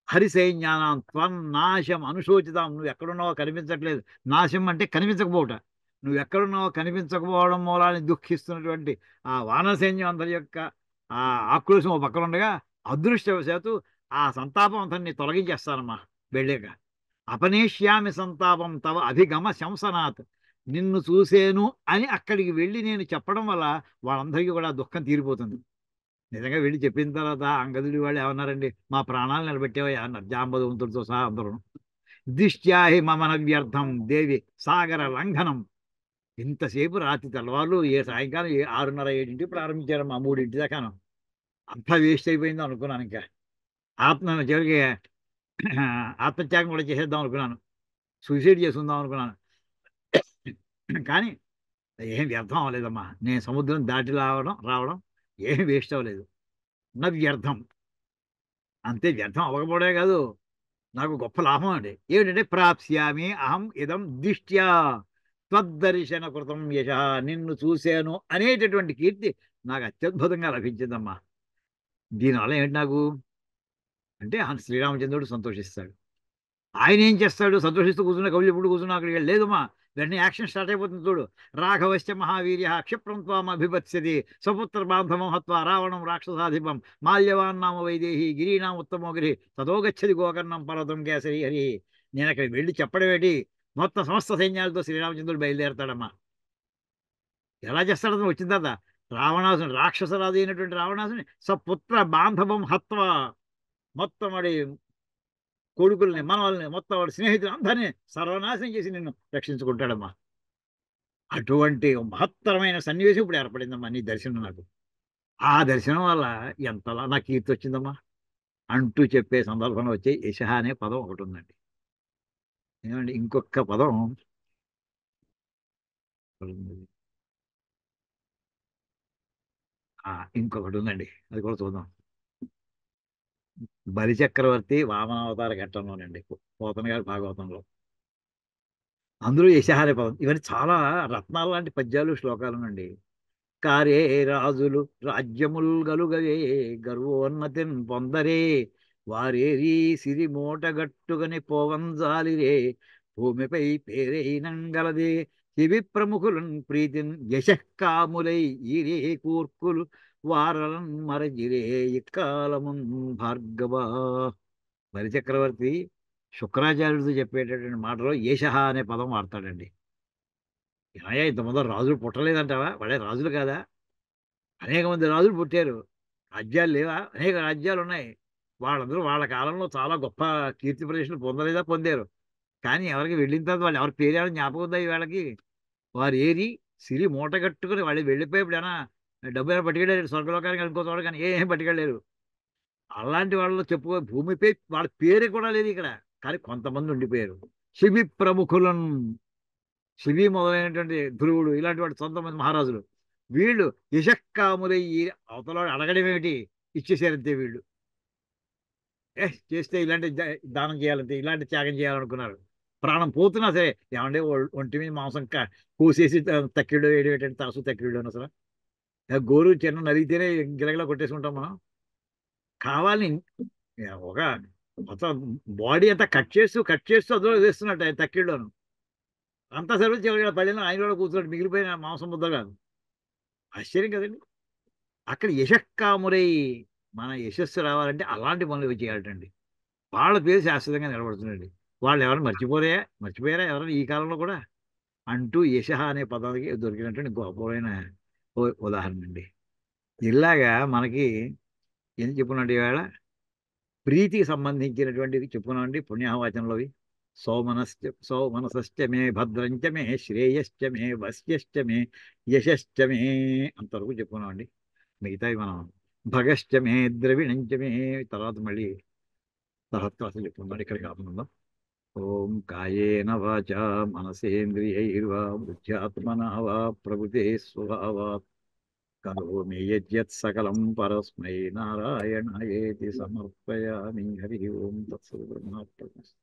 హరిసైన్యానం త్వన్నాశం అనుశోచితాం, నువ్వు ఎక్కడున్నావో కనిపించట్లేదు. నాశం అంటే కనిపించకపోవట. నువ్వు ఎక్కడున్నావో కనిపించకపోవడం మూలాన్ని దుఃఖిస్తున్నటువంటి ఆ వానర సైన్యం అందరి యొక్క ఆ ఆక్రోశం ఓ పక్కన ఉండగా, అదృష్టవశాత్తు ఆ సంతాపం అంతా తొలగించేస్తానమ్మా వెళ్ళాక. అపనేష్యామి సంతాపం తవ అభిగమ శంసనాథ్. నిన్ను చూసేను అని అక్కడికి వెళ్ళి నేను చెప్పడం వల్ల వాళ్ళందరికీ కూడా దుఃఖం తీరిపోతుంది. నిజంగా వెళ్ళి చెప్పిన తర్వాత అంగదుడి వాళ్ళు ఏమన్నారండి? మా ప్రాణాలు నిలబెట్టేవా అన్నారు, జాంబవంతుడితో సహా అందరూ. దిష్ట్యాహి మమన వ్యర్థం దేవి సాగర లంఘనం. ఇంతసేపు రాత్రి తెల్లవాళ్ళు సాయంకాలం 6:30 7 ప్రారంభించారమ్మా, 3 దాకాను. అంతా వేస్ట్ అయిపోయింది అనుకున్నాను. ఇంకా చివరికి ఆత్మత్యాగం కూడా చేసేద్దాం అనుకున్నాను, సూసైడ్ చేసుకుందాం అనుకున్నాను. కానీ ఏం వ్యర్థం అవ్వలేదమ్మా. నేను సముద్రం దాటి రావడం ఏం వేస్ట్ అవ్వలేదు. నా వ్యర్థం అంతే. వ్యర్థం అవ్వకపోవడే కాదు, నాకు గొప్ప లాభం అండి. ఏమిటంటే ప్రాప్స్యామి అహం ఇదం దిష్ట్యా త్వద్దర్శన కృతం యశ. నిన్ను చూశాను అనేటటువంటి కీర్తి నాకు అత్యద్భుతంగా లభించిందమ్మా. దీనివల్ల ఏంటి నాకు అంటే శ్రీరామచంద్రుడు సంతోషిస్తాడు. ఆయన ఏం చేస్తాడు? సంతోషిస్తూ కూర్చున్న కవులు ఎప్పుడు కూర్చున్నా అక్కడికి వెళ్ళి లేదమ్మా, వెంటనే యాక్షన్ స్టార్ట్ అయిపోతుంది చూడు. రాఘవశ్చ మహావీర్య క్షిప్రం త్వాం అభిపత్స్యతి సపుత్ర బాంధవం హత్వా రావణం రాక్షసాధిపం మాల్యవాన్ నామ వైదేహి గిరీనాం ఉత్తమో గిరి తదో గచ్చది గోకర్ణం పర్వతం కేసరి హరి. నేను అక్కడికి వెళ్ళి చెప్పడం ఏంటి? మొత్తం సమస్త సైన్యాలతో శ్రీరామచంద్రుడు బయలుదేరతాడమ్మా. ఎలా చేస్తాడు అతను వచ్చిన తర్వాత? రావణాసుని, రాక్షసరాజు అయినటువంటి రావణాసుని సపుత్ర బాంధవం హత్వ, మొత్తం వాడి కొడుకుల్ని మనవల్ని మొత్తం వాడి స్నేహితులు అందరినీ సర్వనాశనం చేసి నిన్ను రక్షించుకుంటాడమ్మా. అటువంటి మహత్తరమైన సన్నివేశం ఇప్పుడు ఏర్పడిందమ్మా నీ దర్శనం నాకు. ఆ దర్శనం వల్ల ఎంతలా నాకు కీర్తి వచ్చిందమ్మా. అంటూ చెప్పే సందర్భంలో వచ్చే యశ అనే పదం ఒకటి ఉందండి. ఏమండి ఇంకొక పదం ఉంది. ఆ, ఇంకొకటి ఉందండి, అది కూడా చూద్దాం. బలిచక్రవర్తి వామనావతార ఘట్టంలోనండి, పోతన గారి భాగవతంలో. అందులో యశ అనే పదం. ఇవన్నీ చాలా రత్నాలు లాంటి పద్యాలు శ్లోకాలు అండి. కారే రాజులు రాజ్యముల్ గలుగవే గర్వోన్నతిన్ పొందరే వారేరి సిరి మూటగట్టుగని పోవంజాలిరే భూమిపై పేరైనంగలదే శివి ప్రముఖులన్ ప్రీతిన్ యశకాములై ఈరే కూర్కులు వారలన్ మరజిరే ఇక్కాలమున్ భార్గవ. బలిచక్రవర్తి శుక్రాచార్యుడితో చెప్పేటటువంటి మాటలో ఏషః అనే పదం వాడతాడండి. ఏమయ్యా ఇంతమంది రాజులు పుట్టలేదంటావా? వాళ్ళే రాజులు కాదా? అనేక మంది రాజులు పుట్టారు. రాజ్యాలు లేవా? అనేక రాజ్యాలు ఉన్నాయి. వాళ్ళందరూ వాళ్ళ కాలంలో చాలా గొప్ప కీర్తి ప్రతిష్టలు పొందలేదా? పొందారు. కానీ ఎవరికి వెళ్ళిన తర్వాత వాళ్ళు ఎవరి పేరు ఏమైనా జ్ఞాపకం ఉందా ఈ వేళకి? వారు ఏరి సిరి మూట కట్టుకుని వాళ్ళు వెళ్ళిపోయేప్పుడైనా డబ్బు ఏమైనా పట్టుకెళ్ళారు స్వర్గలోకానికి అనుకో చోట, కానీ ఏం పట్టుకెళ్ళారు. అలాంటి వాళ్ళు చెప్పుకో భూమిపై వాళ్ళ పేరు కూడా లేదు ఇక్కడ. కానీ కొంతమంది ఉండిపోయారు. శిబి ప్రముఖులను, శిబి మొదలైనటువంటి ధ్రువుడు ఇలాంటి వాడు కొంతమంది మహారాజులు, వీళ్ళు యశక్కాములయ్యి అవతల అడగడం ఏమిటి, ఇచ్చేసారంతే వీళ్ళు. చేస్తే ఇలాంటి దానం చేయాలంటే ఇలాంటి త్యాగం చేయాలనుకున్నారు. ప్రాణం పోతున్నా సరే ఏమంటే ఒంటి మీద మాంసం కోసేసి తక్కిళ్ళు వేయడం తరచు తక్కిళ్ళు అసలు గోరు చిన్న నలిగితేనే గిలగిలా కొట్టేసుకుంటాం మనం. కావాలని ఒక మొత్తం బాడీ అంతా కట్ చేస్తూ అందులో వేస్తున్నట్టు ఆయన తక్కిళ్ళను అంతా సర్వీస్ చివరి పల్లెలో ఆయన కూడా కూర్చున్నట్టు మిగిలిపోయిన మాంసం ముద్ద కాదు. ఆశ్చర్యం కదండి. అక్కడ యశక్కామురై, మన యశస్సు రావాలంటే అలాంటి పనులు చేయాలటండి. వాళ్ళ పేరు శాశ్వతంగా నిలబడుతుందండి. వాళ్ళు ఎవరైనా మర్చిపోయారా ఎవరైనా ఈ కాలంలో కూడా? అంటూ యశ అనే పదానికి దొరికినటువంటి గొప్పమైన ఉదాహరణ అండి. ఇలాగా మనకి ఏం చెప్పుకున్నట్టు ఈవేళ ప్రీతికి సంబంధించినటువంటివి చెప్పుకున్నామండి పుణ్యవాచనలోవి. సౌమనశ్చ మే భద్రంచ మే శ్రేయశ్చ మే వశ్యశ్చ మే యశశ్చ మే అంతవరకు చెప్పుకున్నామండి. మిగతావి మనం భగశ్చ మే ద్రవిణంచ మే తర్వాత మళ్ళీ తర్వాత క్లాసులు చెప్పుకుందాం. ఇక్కడ కాకుండా ఓం కాయేన వాచా మనసేంద్రియైర్వా బుద్ధ్యాత్మనా వా ప్రకృతే స్వభావాత్ కరోమి యజ్జత్ సకలం పరస్మై నారాయణాయేతి సమర్పయామి. హరి ఓం తత్సత్.